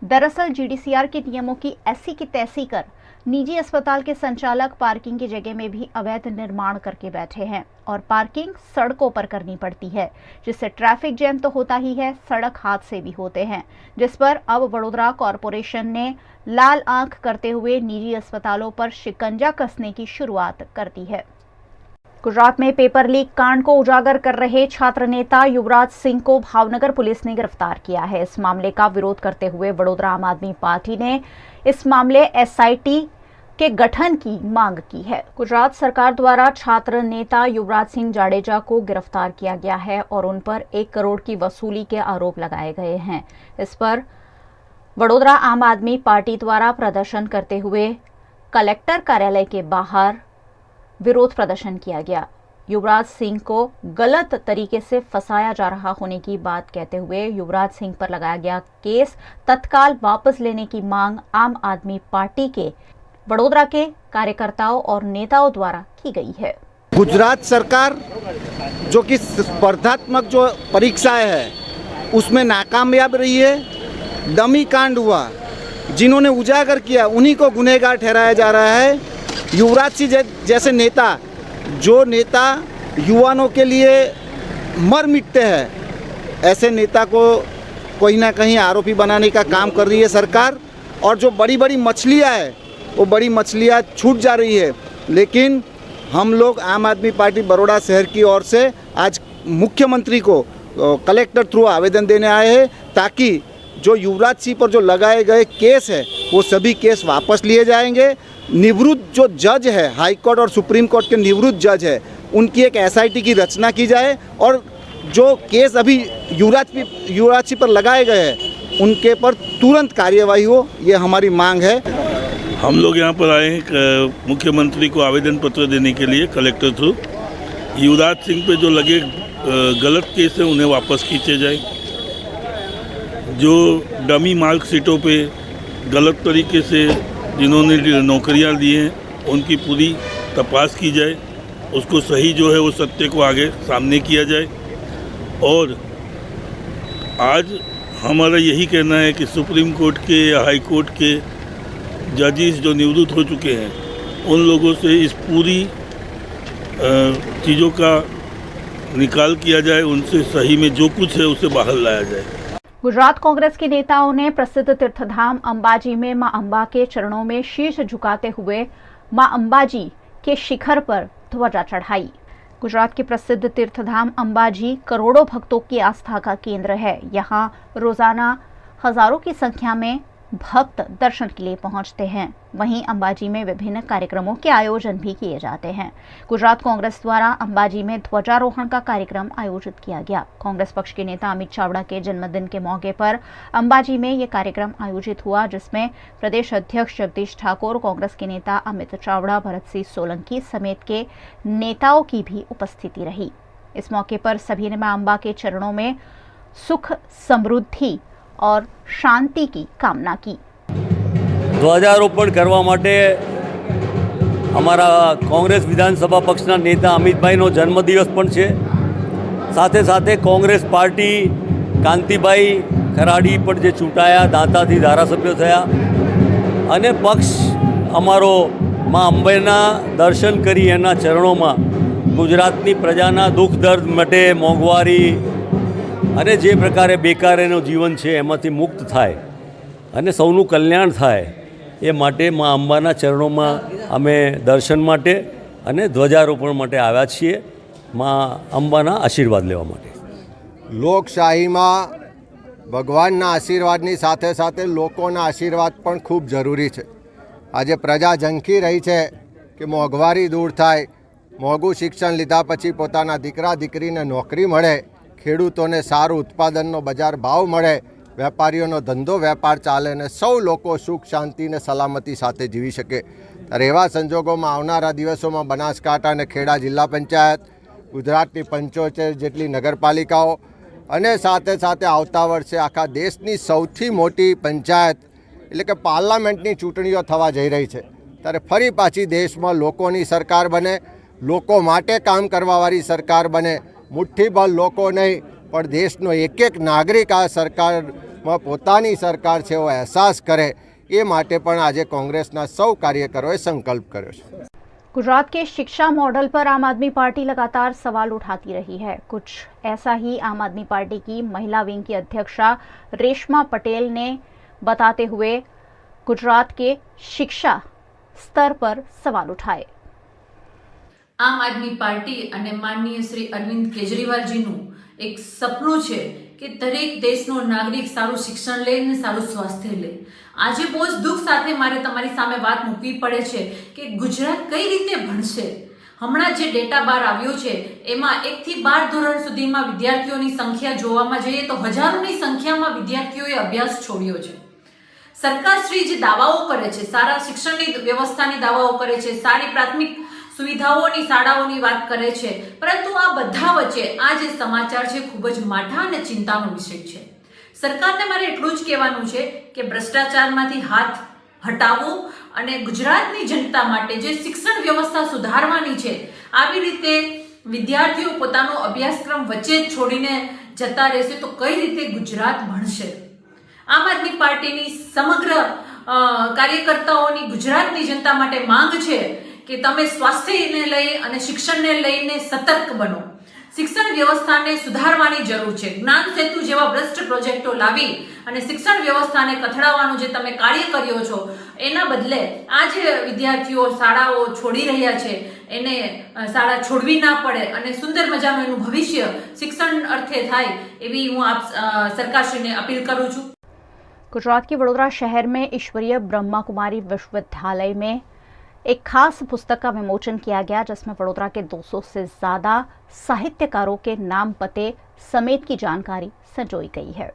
दरअसल जीडीसीआर के नियमों की ऐसी की तैसी कर निजी अस्पताल के संचालक पार्किंग की जगह में भी अवैध निर्माण करके बैठे हैं और पार्किंग सड़कों पर करनी पड़ती है, जिससे ट्रैफिक जैम तो होता ही है, सड़क हादसे भी होते हैं, जिस पर अब वडोदरा कॉरपोरेशन ने लाल आंख करते हुए निजी अस्पतालों पर शिकंजा कसने की शुरुआत कर दी है। गुजरात में पेपर लीक कांड को उजागर कर रहे छात्र नेता युवराज सिंह को भावनगर पुलिस ने गिरफ्तार किया है। इस मामले का विरोध करते हुए वडोदरा आम आदमी पार्टी ने इस मामले एसआईटी के गठन की मांग की है। गुजरात सरकार द्वारा छात्र नेता युवराज सिंह जाडेजा को गिरफ्तार किया गया है और उन पर 1 करोड़ की वसूली के आरोप लगाए गए हैं। इस पर वडोदरा आम आदमी पार्टी द्वारा प्रदर्शन करते हुए कलेक्टर कार्यालय के बाहर विरोध प्रदर्शन किया गया। युवराज सिंह को गलत तरीके से फंसाया जा रहा होने की बात कहते हुए युवराज सिंह पर लगाया गया केस तत्काल वापस लेने की मांग आम आदमी पार्टी के वडोदरा के कार्यकर्ताओं और नेताओं द्वारा की गई है। गुजरात सरकार जो कि स्पर्धात्मक जो परीक्षाएं है उसमें नाकामयाब रही है। डमी कांड हुआ, जिन्होंने उजागर किया उन्हीं को गुनहगार ठहराया जा रहा है। युवराज सिंह जैसे नेता, जो नेता युवाओं के लिए मर मिटते हैं, ऐसे नेता को कहीं ना कहीं आरोपी बनाने का काम कर रही है सरकार। और जो बड़ी बड़ी मछलियाँ है वो बड़ी मछलियाँ छूट जा रही है। लेकिन हम लोग आम आदमी पार्टी बड़ौदा शहर की ओर से आज मुख्यमंत्री को कलेक्टर थ्रू आवेदन देने आए हैं ताकि जो युवराज सिंह पर जो लगाए गए केस है वो सभी केस वापस लिए जाएंगे। निवृत्त जो जज है, हाई कोर्ट और सुप्रीम कोर्ट के निवृत्त जज है, उनकी एक एसआईटी की रचना की जाए और जो केस अभी युवराज सिंह पर लगाए गए हैं उनके पर तुरंत कार्यवाही हो, ये हमारी मांग है। हम लोग यहाँ पर आए हैं मुख्यमंत्री को आवेदन पत्र देने के लिए कलेक्टर थ्रू। युवराज सिंह पे जो लगे गलत केस है उन्हें वापस खींचे जाए। जो डमी मार्कशीटों पे गलत तरीके से जिन्होंने नौकरियाँ दी हैं उनकी पूरी तपास की जाए, उसको सही जो है वो सत्य को आगे सामने किया जाए। और आज हमारा यही कहना है कि सुप्रीम कोर्ट के या हाई कोर्ट के जजेस जो निवृत्त हो चुके हैं उन लोगों से इस पूरी चीज़ों का निकाल किया जाए, उनसे सही में जो कुछ है उसे बाहर लाया जाए। गुजरात कांग्रेस के नेताओं ने प्रसिद्ध तीर्थधाम अंबाजी में मां अंबा के चरणों में शीश झुकाते हुए मां अंबाजी के शिखर पर ध्वजा चढ़ाई। गुजरात के प्रसिद्ध तीर्थधाम अंबाजी करोड़ों भक्तों की आस्था का केंद्र है। यहाँ रोजाना हजारों की संख्या में भक्त दर्शन के लिए पहुंचते हैं। वहीं अंबाजी में विभिन्न कार्यक्रमों के आयोजन भी किए जाते हैं। गुजरात कांग्रेस द्वारा अंबाजी में ध्वजारोहण का कार्यक्रम आयोजित किया गया। कांग्रेस पक्ष के नेता अमित चावड़ा के जन्मदिन के मौके पर अंबाजी में ये कार्यक्रम आयोजित हुआ, जिसमें प्रदेश अध्यक्ष जगदीश ठाकुर, कांग्रेस के नेता अमित चावड़ा, भरत सिंह सोलंकी समेत के नेताओं की भी उपस्थिति रही। इस मौके पर सभी ने मां अंबा के चरणों में सुख, समृद्धि और शांति की कामना की। ધ્વજારોપણ કરવા માટે અમારા કોંગ્રેસ વિધાનસભા પક્ષના નેતા અમિતભાઈનો જન્મદિવસ પણ છે। સાથે સાથે કોંગ્રેસ પાર્ટી કાંતિભાઈ ખરાડી પણ જે ચૂંટાયા, દાંતાથી ધારાસભ્ય થયા, અને પક્ષ અમારો માં અંબેના દર્શન કરી એના ચરણોમાં ગુજરાતની પ્રજાના દુઃખ દર્દ માટે મોંઘવારી અને જે પ્રકારે બેકારીનું જીવન છે એમાંથી મુક્ત થાય અને સૌનું કલ્યાણ થાય એ માટે મા અંબાના ચરણોમાં અમે દર્શન માટે અને ધ્વજારોપણ માટે આવ્યા છીએ, મા અંબાના આશીર્વાદ લેવા માટે. લોકશાહીમાં ભગવાનના આશીર્વાદની સાથે સાથે લોકોના આશીર્વાદ પણ ખૂબ જરૂરી છે. આજે પ્રજા ઝંખી રહી છે કે મોંઘવારી દૂર થાય, મોંઘું શિક્ષણ લીધા પછી પોતાના દીકરા દીકરીને નોકરી મળે, ખેડૂતોને સારું ઉત્પાદનનો બજાર ભાવ મળે, વેપારીઓનો ધંધો વેપાર ચાલે અને સૌ લોકો સુખ શાંતિ અને સલામતી સાથે જીવી શકે. ત્યારે એવા સંજોગોમાં આવનારા દિવસોમાં બનાસકાંઠા અને ખેડા જિલ્લા પંચાયત, ગુજરાતની 75 જેટલી નગરપાલિકાઓ અને સાથે સાથે આવતા વર્ષે આખા દેશની સૌથી મોટી પંચાયત એટલે કે પાર્લામેન્ટની ચૂંટણીઓ થવા જઈ રહી છે. ત્યારે ફરી પાછી દેશમાં લોકોની સરકાર બને, લોકો માટે કામ કરવાવાળી સરકાર બને, મુઠ્ઠીભર લોકો નહીં પણ દેશનો એક એક નાગરિક આ સરકારમાં પોતાની સરકાર છે એવો અહેસાસ કરે, એ માટે પણ આજે કોંગ્રેસના સૌ કાર્યકરોએ સંકલ્પ કર્યો છે. गुजरात के शिक्षा मॉडल पर आम आदमी पार्टी लगातार सवाल उठाती रही है। कुछ ऐसा ही आम आदमी पार्टी की महिला विंग की अध्यक्षा रेशमा पटेल ने बताते हुए गुजरात के शिक्षा स्तर पर सवाल उठाए। આમ આદમી પાર્ટી અને માનનીય શ્રી અરવિંદ કેજરીવાલજીનું એક સપનું છે કે દરેક દેશનો નાગરિક સારું શિક્ષણ લે અને સારું સ્વાસ્થ્ય લે. આજે બહુ જ દુઃખ સાથે મારે તમારી સામે વાત મૂકવી પડે છે કે ગુજરાત કઈ રીતે ભણશે. હમણાં જે ડેટા બહાર આવ્યો છે એમાં 1 થી 12 ધોરણ સુધીમાં વિદ્યાર્થીઓની સંખ્યા જોવામાં જઈએ તો હજારોની સંખ્યામાં વિદ્યાર્થીઓએ અભ્યાસ છોડ્યો છે. સરકારશ્રી જે દાવાઓ કરે છે, સારા શિક્ષણની વ્યવસ્થાની દાવાઓ કરે છે, સારી પ્રાથમિક સુવિધાઓની શાળાઓની વાત કરે છે, પરંતુ આ બધા વચ્ચે આ જે સમાચાર છે ખૂબ જ માઠા અને ચિંતાનો વિષય છે. સરકારને મારે એટલું જ કહેવાનું છે કે ભ્રષ્ટાચારમાંથી હાથ હટાવો અને ગુજરાતની જનતા માટે જે શિક્ષણ વ્યવસ્થા સુધારવાની છે, આવી રીતે વિદ્યાર્થીઓ પોતાનો અભ્યાસક્રમ વચ્ચે જ છોડીને જતા રહેશે તો કઈ રીતે ગુજરાત ભણશે. આમ આદમી પાર્ટીની સમગ્ર કાર્યકર્તાઓની ગુજરાતની જનતા માટે માંગ છે કે તમે સ્વાસ્થ્યને લઈ અને શિક્ષણને લઈને સતર્ક બનો. શિક્ષણ વ્યવસ્થાને સુધારવાની જરૂર છે. જ્ઞાન સેતુ જેવા ભ્રષ્ટ પ્રોજેક્ટો લાવી અને શિક્ષણ વ્યવસ્થાને કથળાવવાનું જે તમે કાર્ય કર્યો છો એના બદલે આ જે વિદ્યાર્થીઓ શાળાઓ છોડી રહ્યા છે એને શાળા છોડવી ના પડે અને સુંદર મજાનું એનું ભવિષ્ય શિક્ષણ અર્થે થાય એવી હું આપ સરકારશ્રીને અપીલ કરું છું. गुजरात के वडोदरा शहर में ईश्वरीय ब्रह्मा कुमारी विश्वविद्यालय में एक खास पुस्तक का विमोचन किया गया, जिसमें वडोदरा के 200 से ज्यादा साहित्यकारों के नाम पते समेत की जानकारी संजोई गई है।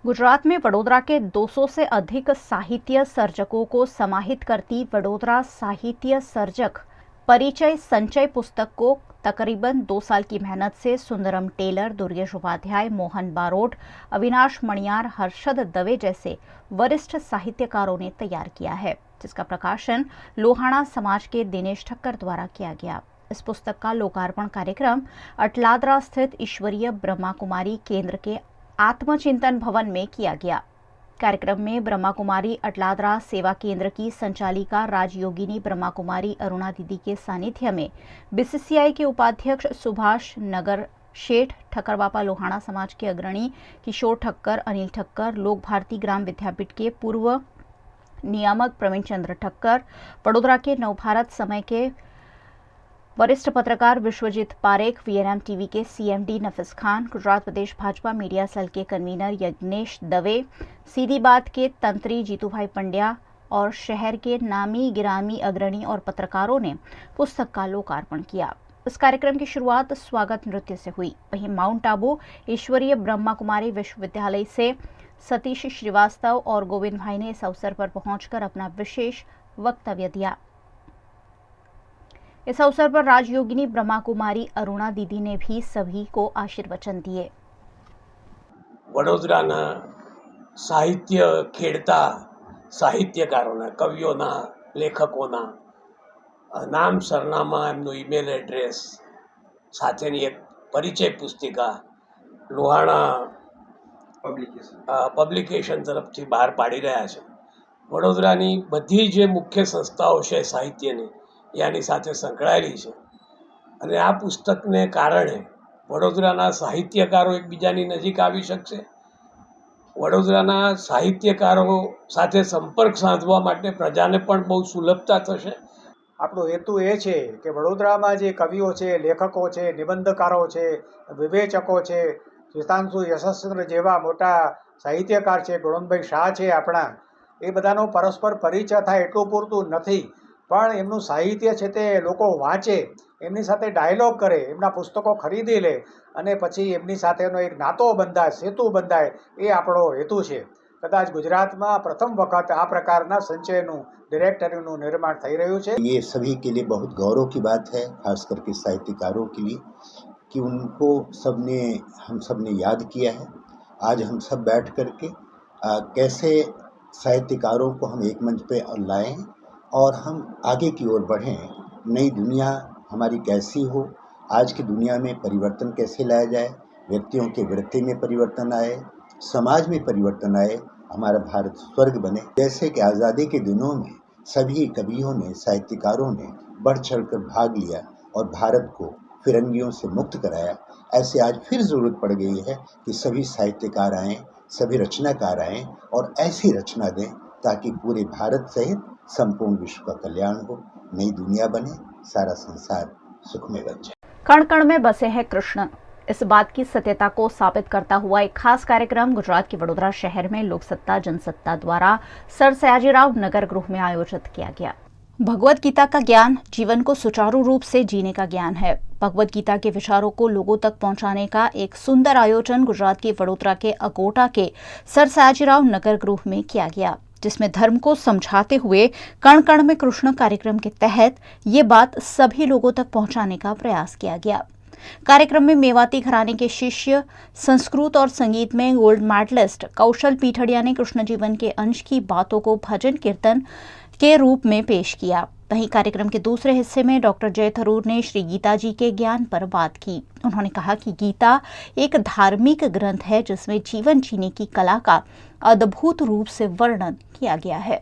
गुजरात में वडोदरा के 200 से अधिक साहित्य सर्जकों को समाहित करती वडोदरा साहित्य सर्जक परिचय संचय पुस्तक को तकरीबन 2 साल की मेहनत से सुंदरम टेलर, दुर्गेश उपाध्याय, मोहन बारोट, अविनाश मणियार, हर्षद दवे जैसे वरिष्ठ साहित्यकारों ने तैयार किया है, जिसका प्रकाशन लोहाणा समाज के दिनेश ठक्कर द्वारा किया गया। इस पुस्तक का लोकार्पण कार्यक्रम अटलादरा स्थित ईश्वरीय ब्रह्मा कुमारी केंद्र के आत्मचिंतन भवन में किया गया। कार्यक्रम में ब्रह्मा कुमारी अटलादरा सेवा केंद्र की संचालिका राजयोगिनी ब्रह्मा कुमारी अरुणा दीदी के सानिध्य में बीसीसीआई के उपाध्यक्ष सुभाष नगर शेठ, ठक्करवापा लोहाणा समाज के अग्रणी किशोर ठक्कर, अनिल ठक्कर, लोक भारती ग्राम विद्यापीठ के पूर्व नियामक प्रवीण चंद्र ठक्कर, वडोदरा के नवभारत समय के वरिष्ठ पत्रकार विश्वजीत पारेख, वीएनएम टीवी के सीएमडी नफिस खान, गुजरात प्रदेश भाजपा मीडिया सेल के कन्वीनर यज्ञेश दवे, सीधी बात के तंत्री जीतूभाई पंड्या और शहर के नामी गिरामी अग्रणी और पत्रकारों ने पुस्तक का लोकार्पण किया। इस कार्यक्रम की शुरुआत स्वागत नृत्य से हुई। वहीं माउंट आबू ईश्वरीय ब्रह्मा कुमारी विश्वविद्यालय से सतीश श्रीवास्तव और गोविंद भाई ने इस अवसर पर पहुंचकर अपना विशेष वक्तव्य दिया। इस अवसर पर राजयोगिनी ब्रह्मा कुमारी अरुणा दीदी ने भी सभी को आशीर्वचन दिए। વડોદરાના સાહિત્ય ખેડતા સાહિત્યકારોના, કવિઓના, લેખકોના નામ, સરનામા, એમનું ઈમેલ એડ્રેસ સાથેની એક પરિચય પુસ્તિકા લોહાણા પબ્લિકેશન તરફથી બહાર પાડી રહ્યા છે. વડોદરાની બધી જે મુખ્ય સંસ્થાઓ છે સાહિત્યની એ આની સાથે સંકળાયેલી છે અને આ પુસ્તકને કારણે વડોદરાના સાહિત્યકારો એકબીજાની નજીક આવી શકશે. વડોદરાના સાહિત્યકારો સાથે સંપર્ક સાધવા માટે પ્રજાને પણ બહુ સુલભતા થશે. આપણો હેતુ એ છે કે વડોદરામાં જે કવિઓ છે, લેખકો છે, નિબંધકારો છે, વિવેચકો છે, સુધાંશુ યશસ્વી જેવા મોટા સાહિત્યકાર છે, ગુણવંતભાઈ શાહ છે આપણા, એ બધાનો પરસ્પર પરિચય થાય એટલું પૂરતું નથી, પણ એમનું સાહિત્ય છે તે લોકો વાંચે, એમની સાથે ડાયલોગ કરે, એમના પુસ્તકો ખરીદી લે અને પછી એમની સાથેનો એક નાતો બંધાય, સેતુ બંધાય, એ આપણો હેતુ છે. કદાચ ગુજરાતમાં પ્રથમ વખત આ પ્રકારના સંચયનું डायरेक्टरीનું निर्माण થઈ રહ્યું છે. ये सभी के लिए बहुत गौरव की बात है, खास करके साहित्यकारों के लिए, कि उनको हम सब ने याद किया है. आज हम सब बैठ करके कैसे साहित्यकारों को हम एक मंच पे लाएं और हम आगे की ओर बढ़ें. नई दुनिया हमारी कैसी हो, आज की दुनिया में परिवर्तन कैसे लाया जाए, व्यक्तियों के वृत्ति में परिवर्तन आए, समाज में परिवर्तन आए, हमारा भारत स्वर्ग बने. जैसे कि आज़ादी के दिनों में सभी कवियों ने, साहित्यकारों ने बढ़ चढ़कर भाग लिया और भारत को फिरंगियों से मुक्त कराया, ऐसे आज फिर ज़रूरत पड़ गई है कि सभी साहित्यकार आएँ, सभी रचनाकार आएँ और ऐसी रचना दें ताकि पूरे भारत सहित संपूर्ण विश्व का कल्याण हो, नई दुनिया बने, सारा संसार सुखमय बन जाए. कण कण में बसे हैं कृष्ण, इस बात की सत्यता को साबित करता हुआ एक खास कार्यक्रम गुजरात के वडोदरा शहर में लोक सत्ता जनसत्ता द्वारा सर सयाजीराव नगर गृह में आयोजित किया गया. भगवत गीता का ज्ञान जीवन को सुचारू रूप से जीने का ज्ञान है. भगवत गीता के विचारों को लोगों तक पहुंचाने का एक सुंदर आयोजन गुजरात के वडोदरा के अकोटा के सर सयाजीराव नगर गृह में किया गया, जिसमें धर्म को समझाते हुए कण कण में कृष्ण कार्यक्रम के तहत ये बात सभी लोगों तक पहुंचाने का प्रयास किया गया. कार्यक्रम में मेवाती घराने के शिष्य संस्कृत और संगीत में गोल्ड मेडलिस्ट कौशल पीठड़िया ने कृष्ण जीवन के अंश की बातों को भजन कीर्तन के रूप में पेश किया. वहीं कार्यक्रम के दूसरे हिस्से में डॉक्टर जय थरूर ने श्री गीता जी के ज्ञान पर बात की. उन्होंने कहा कि गीता एक धार्मिक ग्रंथ है जिसमें जीवन जीने की कला का अद्भुत रूप से वर्णन किया गया है.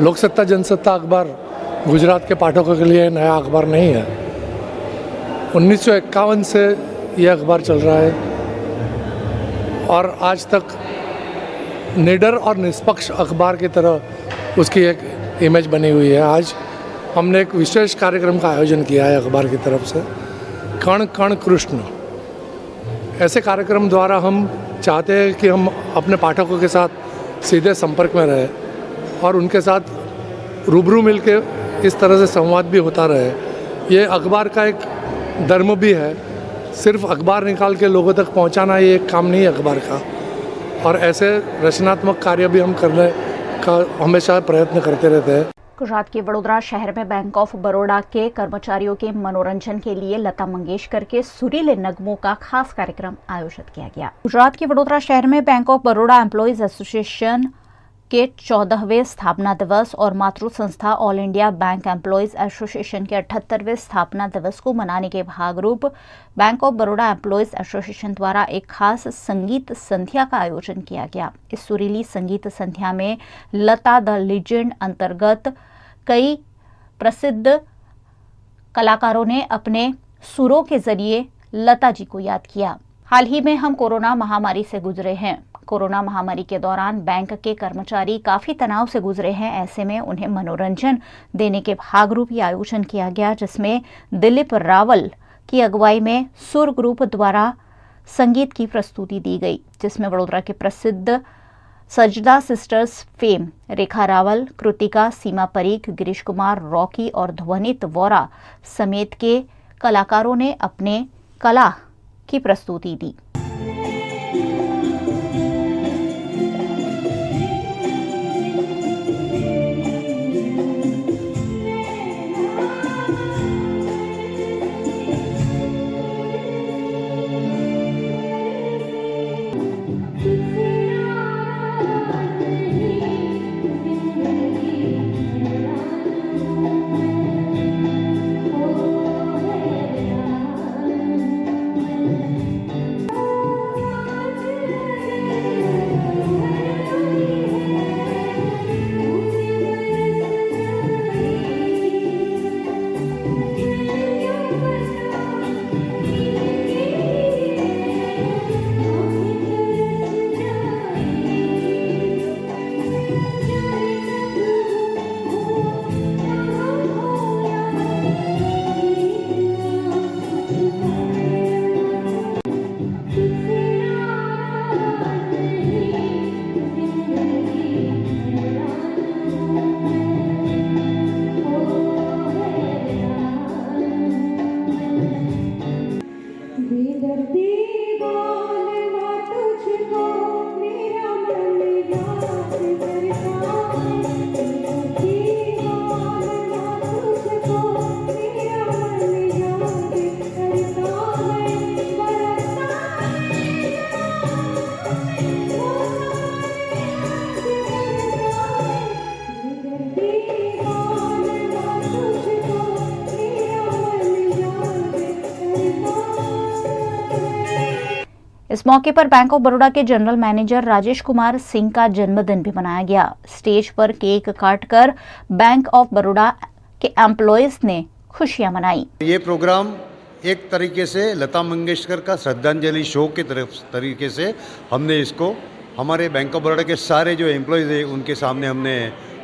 लोक सत्ता जनसत्ता अखबार गुजरात के पाठकों के लिए नया अखबार नहीं है. 1951 से यह अखबार चल रहा है और आज तक निडर और निष्पक्ष अखबार की तरह उसकी एक इमेज बनी हुई है. आज हमने एक विशेष कार्यक्रम का आयोजन किया है अखबार की तरफ से, कण कण कृष्ण. ऐसे कार्यक्रम द्वारा हम चाहते हैं कि हम अपने पाठकों के साथ सीधे संपर्क में रहें और उनके साथ रूबरू मिलके इस तरह से संवाद भी होता रहे. ये अखबार का एक धर्म भी है. सिर्फ अखबार निकाल के लोगों तक पहुंचाना ये एक काम नहीं है अखबार का, और ऐसे रचनात्मक कार्य भी हम करने का हमेशा प्रयत्न करते रहते हैं. गुजरात के वडोदरा शहर में बैंक ऑफ बड़ौदा के कर्मचारियों के मनोरंजन के लिए लता मंगेशकर के सुरीले नगमों का खास कार्यक्रम आयोजित किया गया. गुजरात के वडोदरा शहर में bank of Baroda employees association के 14वें स्थापना दिवस और मातृ संस्था all India bank employees association के 78वें स्थापना दिवस को मनाने के भागरूप bank of Baroda employees association द्वारा एक खास संगीत संध्या का आयोजन किया गया. इस सुरीली संगीत संध्या में लता द लीजेंड अंतर्गत कई प्रसिद्ध कलाकारों ने अपने सुरों के जरिए लता जी को याद किया. हाल ही में हम कोरोना महामारी से गुजरे हैं. कोरोना महामारी के दौरान बैंक के कर्मचारी काफी तनाव से गुजरे हैं। ऐसे में उन्हें मनोरंजन देने के भागरूप ये आयोजन किया गया, जिसमें दिलीप रावल की अगुवाई में सुर ग्रुप द्वारा संगीत की प्रस्तुति दी गई, जिसमें वडोदरा के प्रसिद्ध सजदा सिस्टर्स फेम रेखा रावल, कृतिका, सीमा परीख, गिरीश कुमार, रॉकी और ध्वनित वोरा समेत के कलाकारों ने अपने कला की प्रस्तुति दी। इस मौके पर बैंक ऑफ बड़ौदा के जनरल मैनेजर राजेश कुमार सिंह का जन्मदिन भी मनाया गया। स्टेज पर केक काटकर बैंक ऑफ बड़ौदा के एम्प्लॉयज ने खुशियां मनाई। ये प्रोग्राम एक तरीके से लता मंगेशकर का श्रद्धांजलि शो के तरीके से हमने इसको हमारे बैंक ऑफ बड़ौदा के सारे जो एम्प्लॉयज़ हैं उनके सामने हमने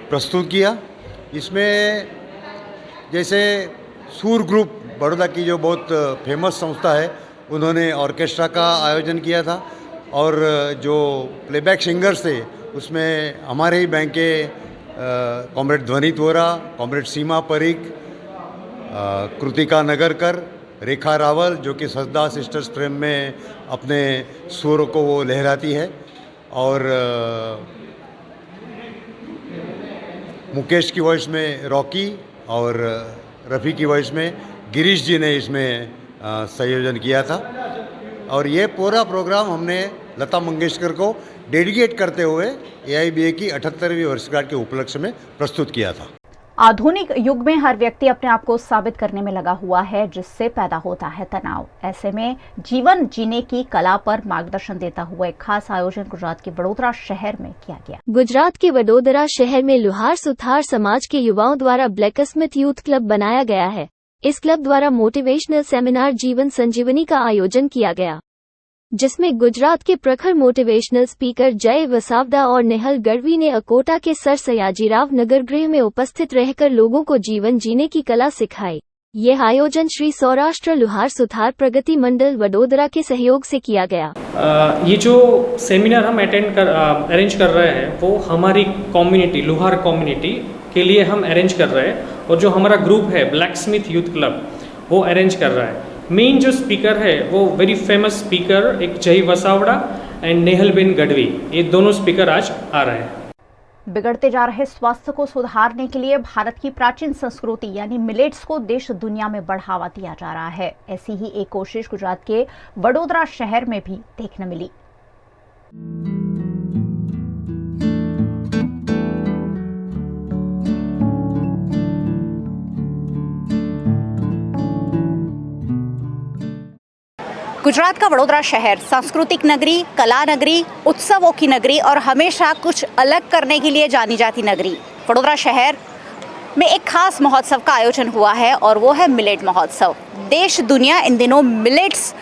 प्रस्तुत किया। इसमें जैसे सूर ग्रुप बड़ौदा की जो बहुत फेमस संस्था है, उन्होंने ऑर्केस्ट्रा का आयोजन किया था और जो प्लेबैक सिंगर्स थे उसमें हमारे ही बैंक के कॉमरेड ध्वनित वोरा, कॉमरेड सीमा परीख, कृतिका नगरकर, रेखा रावल जो कि सजदा सिस्टर्स प्रेम में अपने सुरों को वो लहराती है, और मुकेश की वॉइस में रॉकी और रफ़ी की वॉइस में गिरीश जी ने इसमें संयोजन किया था। और ये पूरा प्रोग्राम हमने लता मंगेशकर को डेडिकेट करते हुए AIBA की 78वीं वर्षगांठ के उपलक्ष्य में प्रस्तुत किया था। आधुनिक युग में हर व्यक्ति अपने आप को साबित करने में लगा हुआ है, जिससे पैदा होता है तनाव। ऐसे में जीवन जीने की कला पर मार्गदर्शन देता हुआ एक खास आयोजन गुजरात के वडोदरा शहर में किया गया। गुजरात के वडोदरा शहर में लुहार सुथार समाज के युवाओं द्वारा ब्लैकस्मिथ यूथ क्लब बनाया गया है। इस क्लब द्वारा मोटिवेशनल सेमिनार जीवन संजीवनी का आयोजन किया गया, जिसमें गुजरात के प्रखर मोटिवेशनल स्पीकर जय वसावदा और नेहल गढ़वी ने अकोटा के सर सयाजीराव नगर गृह में उपस्थित रहकर लोगों को जीवन जीने की कला सिखाई। यह आयोजन श्री सौराष्ट्र लुहार सुथार प्रगति मंडल वडोदरा के सहयोग से किया गया। ये जो सेमिनार हम अरेंज कर रहे हैं वो हमारी कम्युनिटी लुहार कम्युनिटी के लिए हम अरेंज कर रहे हैं, और जो हमारा ग्रुप है ब्लैकस्मिथ यूथ क्लब वो अरेंज कर रहा है। मेन जो स्पीकर है वो वेरी फेमस स्पीकर एक जय वसावड़ा एंड नेहलबेन गढ़वी, ये दोनों स्पीकर आज आ रहे हैं। बिगड़ते जा रहे स्वास्थ्य को सुधारने के लिए भारत की प्राचीन संस्कृति यानी मिलेट्स को देश दुनिया में बढ़ावा दिया जा रहा है। ऐसी ही एक कोशिश गुजरात के वडोदरा शहर में भी देखने मिली। गुजरात का वडोदरा शहर सांस्कृतिक नगरी, कला नगरी, उत्सवों की नगरी और हमेशा कुछ अलग करने के लिए जानी जाती नगरी। वडोदरा शहर में एक खास महोत्सव का आयोजन हुआ है और वो है मिलेट महोत्सव। देश दुनिया इन दिनों मिलेट्स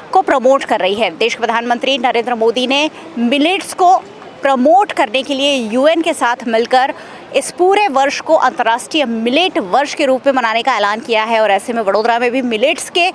को प्रमोट कर रही है। देश के प्रधानमंत्री नरेंद्र मोदी ने मिलेट्स को प्रमोट करने के लिए यूएन के साथ मिलकर इस पूरे वर्ष को अंतर्राष्ट्रीय मिलेट वर्ष के रूप में मनाने का ऐलान किया है और ऐसे में वडोदरा में भी मिलेट्स के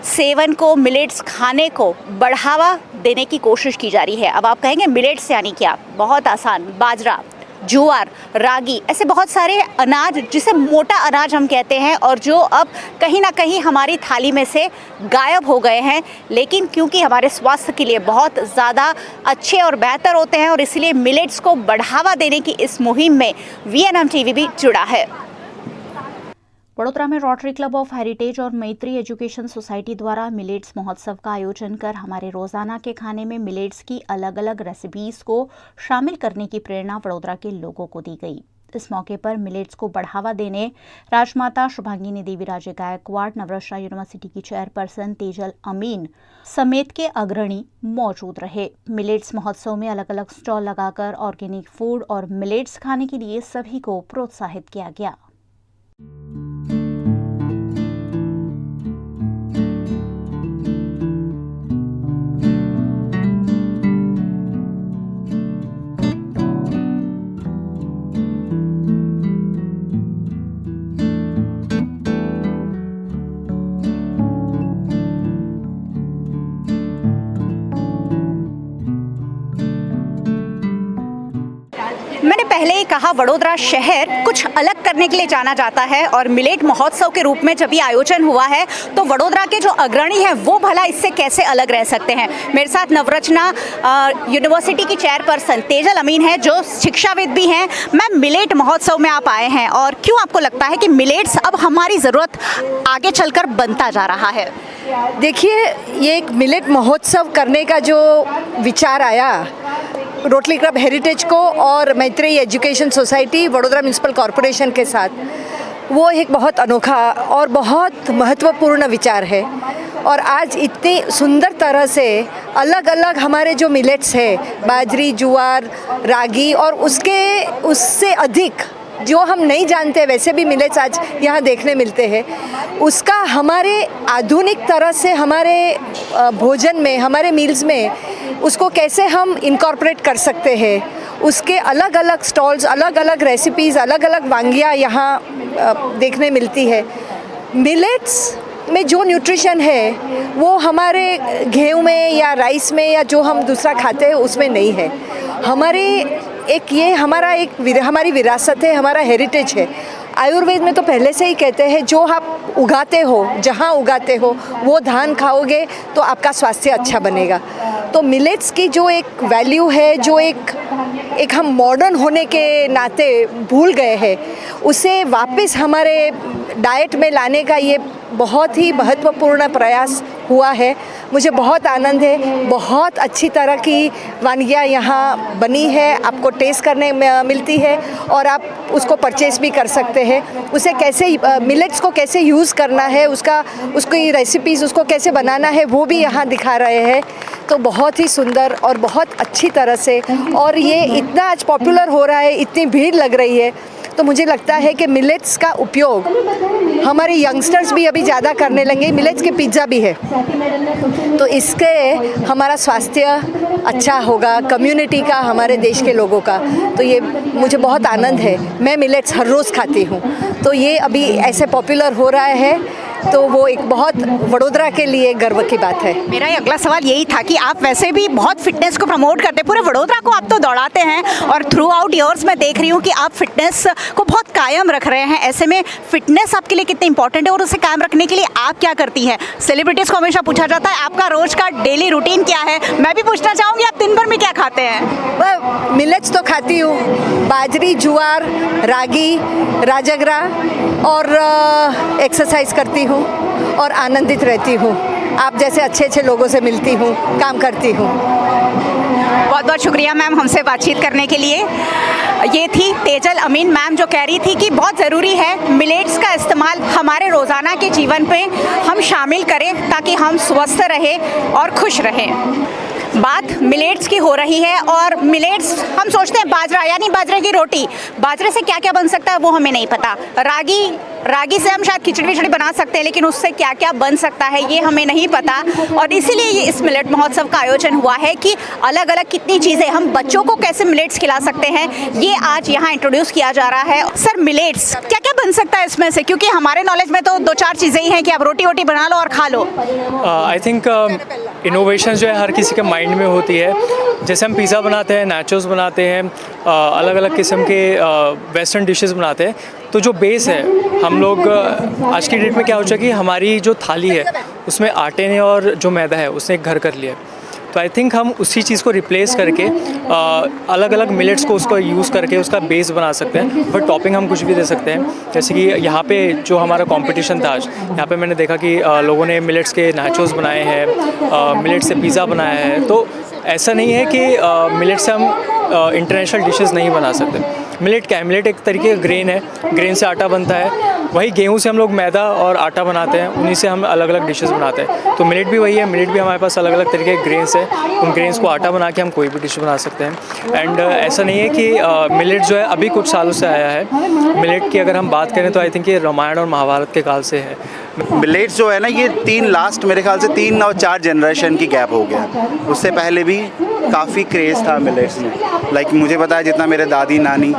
सेवन को, मिलेट्स खाने को बढ़ावा देने की कोशिश की जा रही है। अब आप कहेंगे मिलेट्स यानी क्या? बहुत आसान, बाजरा, ज्वार, रागी, ऐसे बहुत सारे अनाज जिसे मोटा अनाज हम कहते हैं और जो अब कहीं ना कहीं हमारी थाली में से गायब हो गए हैं, लेकिन क्योंकि हमारे स्वास्थ्य के लिए बहुत ज़्यादा अच्छे और बेहतर होते हैं और इसलिए मिलेट्स को बढ़ावा देने की इस मुहिम में VNM TV भी जुड़ा है। वडोदरा में रोटरी क्लब ऑफ हेरिटेज और मैत्री एजुकेशन सोसाइटी द्वारा मिलेट्स महोत्सव का आयोजन कर हमारे रोजाना के खाने में मिलेट्स की अलग अलग रेसिपीज को शामिल करने की प्रेरणा वडोदरा के लोगों को दी गई। इस मौके पर मिलेट्स को बढ़ावा देने राजमाता शुभांगिनी देवी राजे गायकवाड़, नवरत्ना यूनिवर्सिटी की चेयरपर्सन तेजल अमीन समेत के अग्रणी मौजूद रहे। मिलेट्स महोत्सव में अलग अलग स्टॉल लगाकर ऑर्गेनिक फूड और मिलेट्स खाने के लिए सभी को प्रोत्साहित किया गया। मैंने पहले ही कहा, वडोदरा शहर कुछ अलग करने के लिए जाना जाता है और मिलेट महोत्सव के रूप में जब ये आयोजन हुआ है तो वडोदरा के जो अग्रणी हैं वो भला इससे कैसे अलग रह सकते हैं। मेरे साथ नवरत्ना यूनिवर्सिटी की चेयरपर्सन तेजल अमीन है जो शिक्षाविद भी हैं। मैम, मिलेट महोत्सव में आप आए हैं और क्यों आपको लगता है कि मिलेट्स अब हमारी ज़रूरत आगे चलकर बनता जा रहा है? देखिए, ये एक मिलेट महोत्सव करने का जो विचार आया रोटरी क्लब हेरिटेज को और मैत्री education society Vadodara municipal corporation के साथ, वो एक बहुत अनोखा और बहुत महत्वपूर्ण विचार है। और आज इतनी सुंदर तरह से अलग अलग हमारे जो मिलेट्स है, बाजरी, ज्वार, रागी और उससे अधिक जो हम नहीं जानते वैसे भी मिलेट्स आज यहाँ देखने मिलते हैं, उसका हमारे आधुनिक तरह से हमारे भोजन में, हमारे मील्स में उसको कैसे हम इनकॉर्पोरेट कर सकते हैं, उसके अलग अलग स्टॉल्स, अलग अलग रेसिपीज़, अलग अलग वांगियाँ यहाँ देखने मिलती है। मिलेट्स में जो न्यूट्रिशन है वो हमारे गेहूँ में या राइस में या जो हम दूसरा खाते हैं उसमें नहीं है। हमारी विरासत है, हमारा हेरिटेज है। आयुर्वेद में तो पहले से ही कहते हैं जो आप उगाते हो, जहाँ उगाते हो वो धान खाओगे तो आपका स्वास्थ्य अच्छा बनेगा। तो मिलेट्स की जो एक वैल्यू है, जो एक हम मॉडर्न होने के नाते भूल गए हैं, उसे वापस हमारे डाइट में लाने का ये बहुत ही महत्वपूर्ण प्रयास हुआ है। मुझे बहुत आनंद है। बहुत अच्छी तरह की वानगियाँ यहाँ बनी है, आपको टेस्ट करने में मिलती है और आप उसको परचेस भी कर सकते हैं। उसे कैसे मिलेट्स को कैसे यूज़ करना है, उसकी रेसिपीज़ उसको कैसे बनाना है वो भी यहाँ दिखा रहे हैं। तो बहुत ही सुंदर और बहुत अच्छी तरह से, और ये इतना आज पॉपुलर हो रहा है, इतनी भीड़ लग रही है, तो मुझे लगता है कि मिलेट्स का उपयोग हमारे यंगस्टर्स भी अभी ज़्यादा करने लगे। मिलेट्स के पिज़्ज़ा भी है, तो इसके हमारा स्वास्थ्य अच्छा होगा, कम्युनिटी का, हमारे देश के लोगों का। तो ये मुझे बहुत आनंद है। मैं मिलेट्स हर रोज़ खाती हूँ, तो ये अभी ऐसे पॉपुलर हो रहा है, तो वो एक बहुत वडोदरा के लिए गर्व की बात है। मेरा ये अगला सवाल यही था कि आप वैसे भी बहुत फिटनेस को प्रमोट करते हैं, पूरे वडोदरा को आप तो दौड़ाते हैं और थ्रू आउट ईयर्स मैं देख रही हूँ कि आप फिटनेस को बहुत कायम रख रहे हैं। ऐसे में फिटनेस आपके लिए कितनी इंपॉर्टेंट है और उसे कायम रखने के लिए आप क्या करती हैं? सेलिब्रिटीज़ को हमेशा पूछा जाता है आपका रोज़ का डेली रूटीन क्या है, मैं भी पूछना चाहूँगी आप दिन भर में क्या खाते हैं? मिलेट्स तो खाती हूँ, बाजरी, ज्वार, रागी, राजगरा, और एक्सरसाइज करती हूँ और आनंदित रहती हूँ। आप जैसे अच्छे अच्छे लोगों से मिलती हूँ, काम करती हूँ। बहुत बहुत शुक्रिया मैम हमसे बातचीत करने के लिए। ये थी तेजल अमीन मैम जो कह रही थी कि बहुत ज़रूरी है मिलेट्स का इस्तेमाल हमारे रोज़ाना के जीवन पे हम शामिल करें ताकि हम स्वस्थ रहें और खुश रहें। बात मिलेट्स की हो रही है और मिलेट्स हम सोचते हैं बाजरा यानी बाजरे की रोटी, बाजरे से क्या क्या बन सकता है वो हमें नहीं पता। रागी रागी से हम शायद खिचड़ी विचड़ी बना सकते हैं, लेकिन उससे क्या क्या बन सकता है ये हमें नहीं पता। और इसीलिए ये इस मिलेट महोत्सव का आयोजन हुआ है कि अलग अलग कितनी चीज़ें, हम बच्चों को कैसे मिलेट्स खिला सकते हैं, ये आज यहाँ इंट्रोड्यूस किया जा रहा है। सर, मिलेट्स क्या क्या बन सकता है इसमें से? क्योंकि हमारे नॉलेज में तो 2-4 चीज़ें ही हैं कि आप रोटी वोटी बना लो और खा लो। आई थिंक इनोवेशन जो है हर किसी के माइंड में होती है। जैसे हम पिज़्ज़ा बनाते हैं, नाचोस बनाते हैं, अलग अलग किस्म के वेस्टर्न डिशेस बनाते हैं, तो जो बेस है हम लोग आज की डेट में क्या हो चुका है कि हमारी जो थाली है उसमें आटे ने और जो मैदा है उसने एक घर कर लिया। तो आई थिंक हम उसी चीज़ को रिप्लेस करके अलग अलग मिलेट्स को उसको यूज़ करके उसका बेस बना सकते हैं, बट टॉपिंग हम कुछ भी दे सकते हैं। जैसे कि यहाँ पे जो हमारा कंपटीशन था आज, यहाँ पे मैंने देखा कि लोगों ने मिलेट्स के नाचोस बनाए हैं, मिलेट्स से पिज़्ज़ा बनाया है। तो ऐसा नहीं है कि मिलेट से हम इंटरनेशनल डिशेस नहीं बना सकते। मिलेट क्या है? मिलेट एक तरीके का ग्रेन है, ग्रेन से आटा बनता है। वही गेहूं से हम लोग मैदा और आटा बनाते हैं, उन्हीं से हम अलग अलग डिशेस बनाते हैं। तो मिलेट भी वही है, मिलेट भी हमारे पास अलग अलग तरीके के ग्रेन्स है, उन ग्रेन्स को आटा बना के हम कोई भी डिश बना सकते हैं। एंड ऐसा नहीं है कि मिलेट जो है अभी कुछ सालों से आया है। मिलेट की अगर हम बात करें तो आई थिंक ये रामायण और महाभारत के काल से है। मिलेट्स जो है ना, ये मेरे ख्याल से 3 और 4 जनरेशन की गैप हो गया। उससे पहले भी काफ़ी क्रेज़ था मिलेट्स में। लाइक मुझे पता है जितना मेरे दादी नानी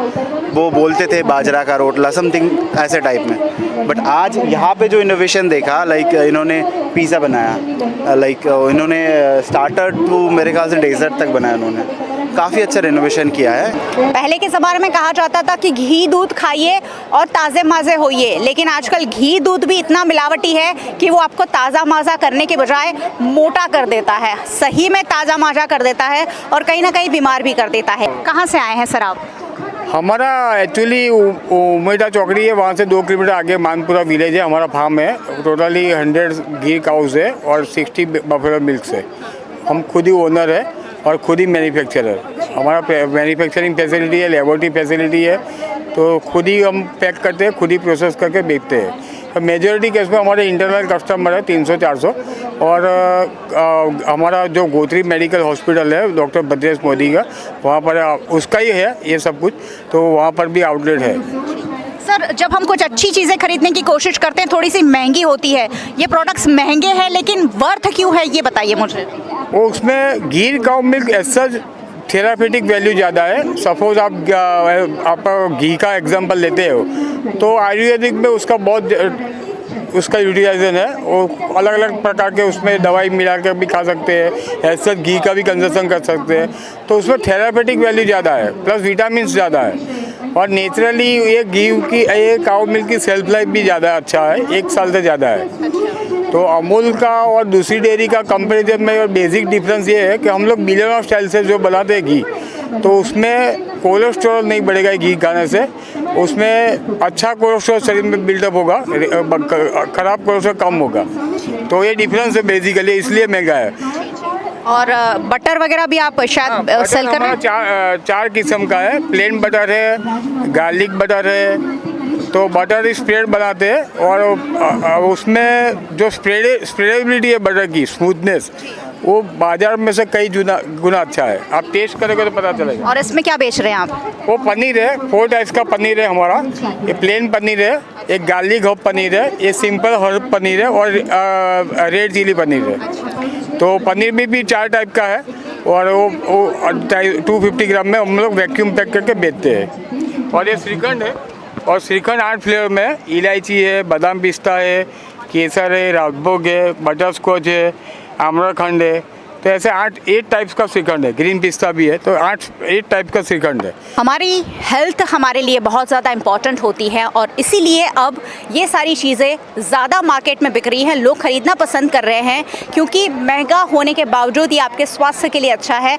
वो बोलते थे बाजरा का रोटला, समथिंग ऐसे टाइप में। बट आज यहाँ पे जो इनोवेशन देखा, लाइक इन्होंने पिज़्ज़ा बनाया, लाइक इन्होंने स्टार्टर टू मेरे ख्याल से डेजर्ट तक बनाया, उन्होंने काफ़ी अच्छा रिनोवेशन किया है। पहले के ज़माने में कहा जाता था कि घी दूध खाइए और ताज़े माज़े होइए, लेकिन आजकल घी दूध भी इतना मिलावटी है कि वो आपको ताज़ा माज़ा करने के बजाय मोटा कर देता है, सही में ताज़ा माज़ा कर देता है और कहीं ना कहीं बीमार भी कर देता है। कहाँ से आए हैं सर आप? हमारा एक्चुअली उमेटा चौकड़ी है, वहाँ से 2 किलोमीटर आगे मानपुरा विलेज है, हमारा फार्म है। टोटली 100 घी काउस है और 60 बफेलो मिल्क है। हम खुद ही ओनर है और खुद ही मैन्युफैक्चरर। हमारा मैन्युफैक्चरिंग फैसिलिटी है, लेबोरेटरी फैसिलिटी है, तो खुद ही हम पैक करते हैं, खुद ही प्रोसेस करके बेचते हैं। मेजॉरिटी केस में हमारे इंटरनल कस्टमर है 300-400, और हमारा जो गोत्री मेडिकल हॉस्पिटल है डॉक्टर भद्रेश मोदी का, वहाँ पर उसका ही है ये सब कुछ, तो वहाँ पर भी आउटलेट है। सर, जब हम कुछ अच्छी चीज़ें खरीदने की कोशिश करते हैं, थोड़ी सी महंगी होती है, ये प्रोडक्ट्स महंगे हैं लेकिन वर्थ क्यों है, ये बताइए मुझे। वो उसमें घी काउ मिल्क ऐसा थेरापेटिक वैल्यू ज़्यादा है। सपोज आप घी का एग्जांपल लेते हो तो आयुर्वेदिक में उसका बहुत उसका यूटिलाइजेशन है। वो अलग अलग प्रकार के उसमें दवाई मिला कर भी खा सकते हैं, ऐसा घी का भी कंजप्शन कर सकते हैं, तो उसमें थेरापेटिक वैल्यू ज़्यादा है, प्लस विटामिन ज़्यादा है। और नेचुरली ये घी की, ये काउ मिल्क की सेल्फ लाइफ भी ज़्यादा अच्छा है, 1 साल से ज़्यादा है। तो अमूल का और दूसरी डेयरी का कंपैरिजन में और बेसिक डिफरेंस ये है कि हम लोग मिलेनियम स्टाइल से जो बनाते हैं घी, तो उसमें कोलेस्ट्रॉल नहीं बढ़ेगा घी खाने से, उसमें अच्छा कोलेस्ट्रॉल शरीर में बिल्डअप होगा, खराब कोलेस्ट्रॉल कम होगा। तो ये डिफरेंस है बेसिकली, इसलिए महंगा है। और बटर वगैरह भी आप शायद सेल कर रहे हैं? 4 किस्म का है। प्लेन बटर है, गार्लिक बटर है, तो बटर स्प्रेड बनाते हैं और उसमें जो स्प्रेडेबिलिटी है बटर की, स्मूथनेस, वो बाजार में से कई गुना अच्छा है। आप टेस्ट करेंगे तो पता चलेगा। और इसमें क्या बेच रहे हैं आप? वो पनीर है, 4 टाइप्स का पनीर है हमारा। ये प्लेन पनीर है, एक गार्लिक हर्ब पनीर है, ये सिंपल हर्ब पनीर है और रेड चिली पनीर है। तो पनीर में भी 4 टाइप का है और वो 250 ग्राम में हम लोग वैक्यूम पैक करके बेचते हैं। और ये श्रीखंड है, और श्रीखंड 8 फ्लेवर में, इलायची है, बादाम पिस्ता है, केसर है, राजभोग है, बटर स्कॉच है, आम्रखंड है। तो ऐसे 8 टाइप्स का श्रीखंड है, ग्रीन पिस्ता भी है, तो 8 टाइप का श्रीखंड है। हमारी हेल्थ हमारे लिए बहुत ज़्यादा इम्पॉर्टेंट होती है और इसीलिए अब ये सारी चीज़ें ज़्यादा मार्केट में बिक रही हैं, लोग ख़रीदना पसंद कर रहे हैं, क्योंकि महंगा होने के बावजूद ये आपके स्वास्थ्य के लिए अच्छा है।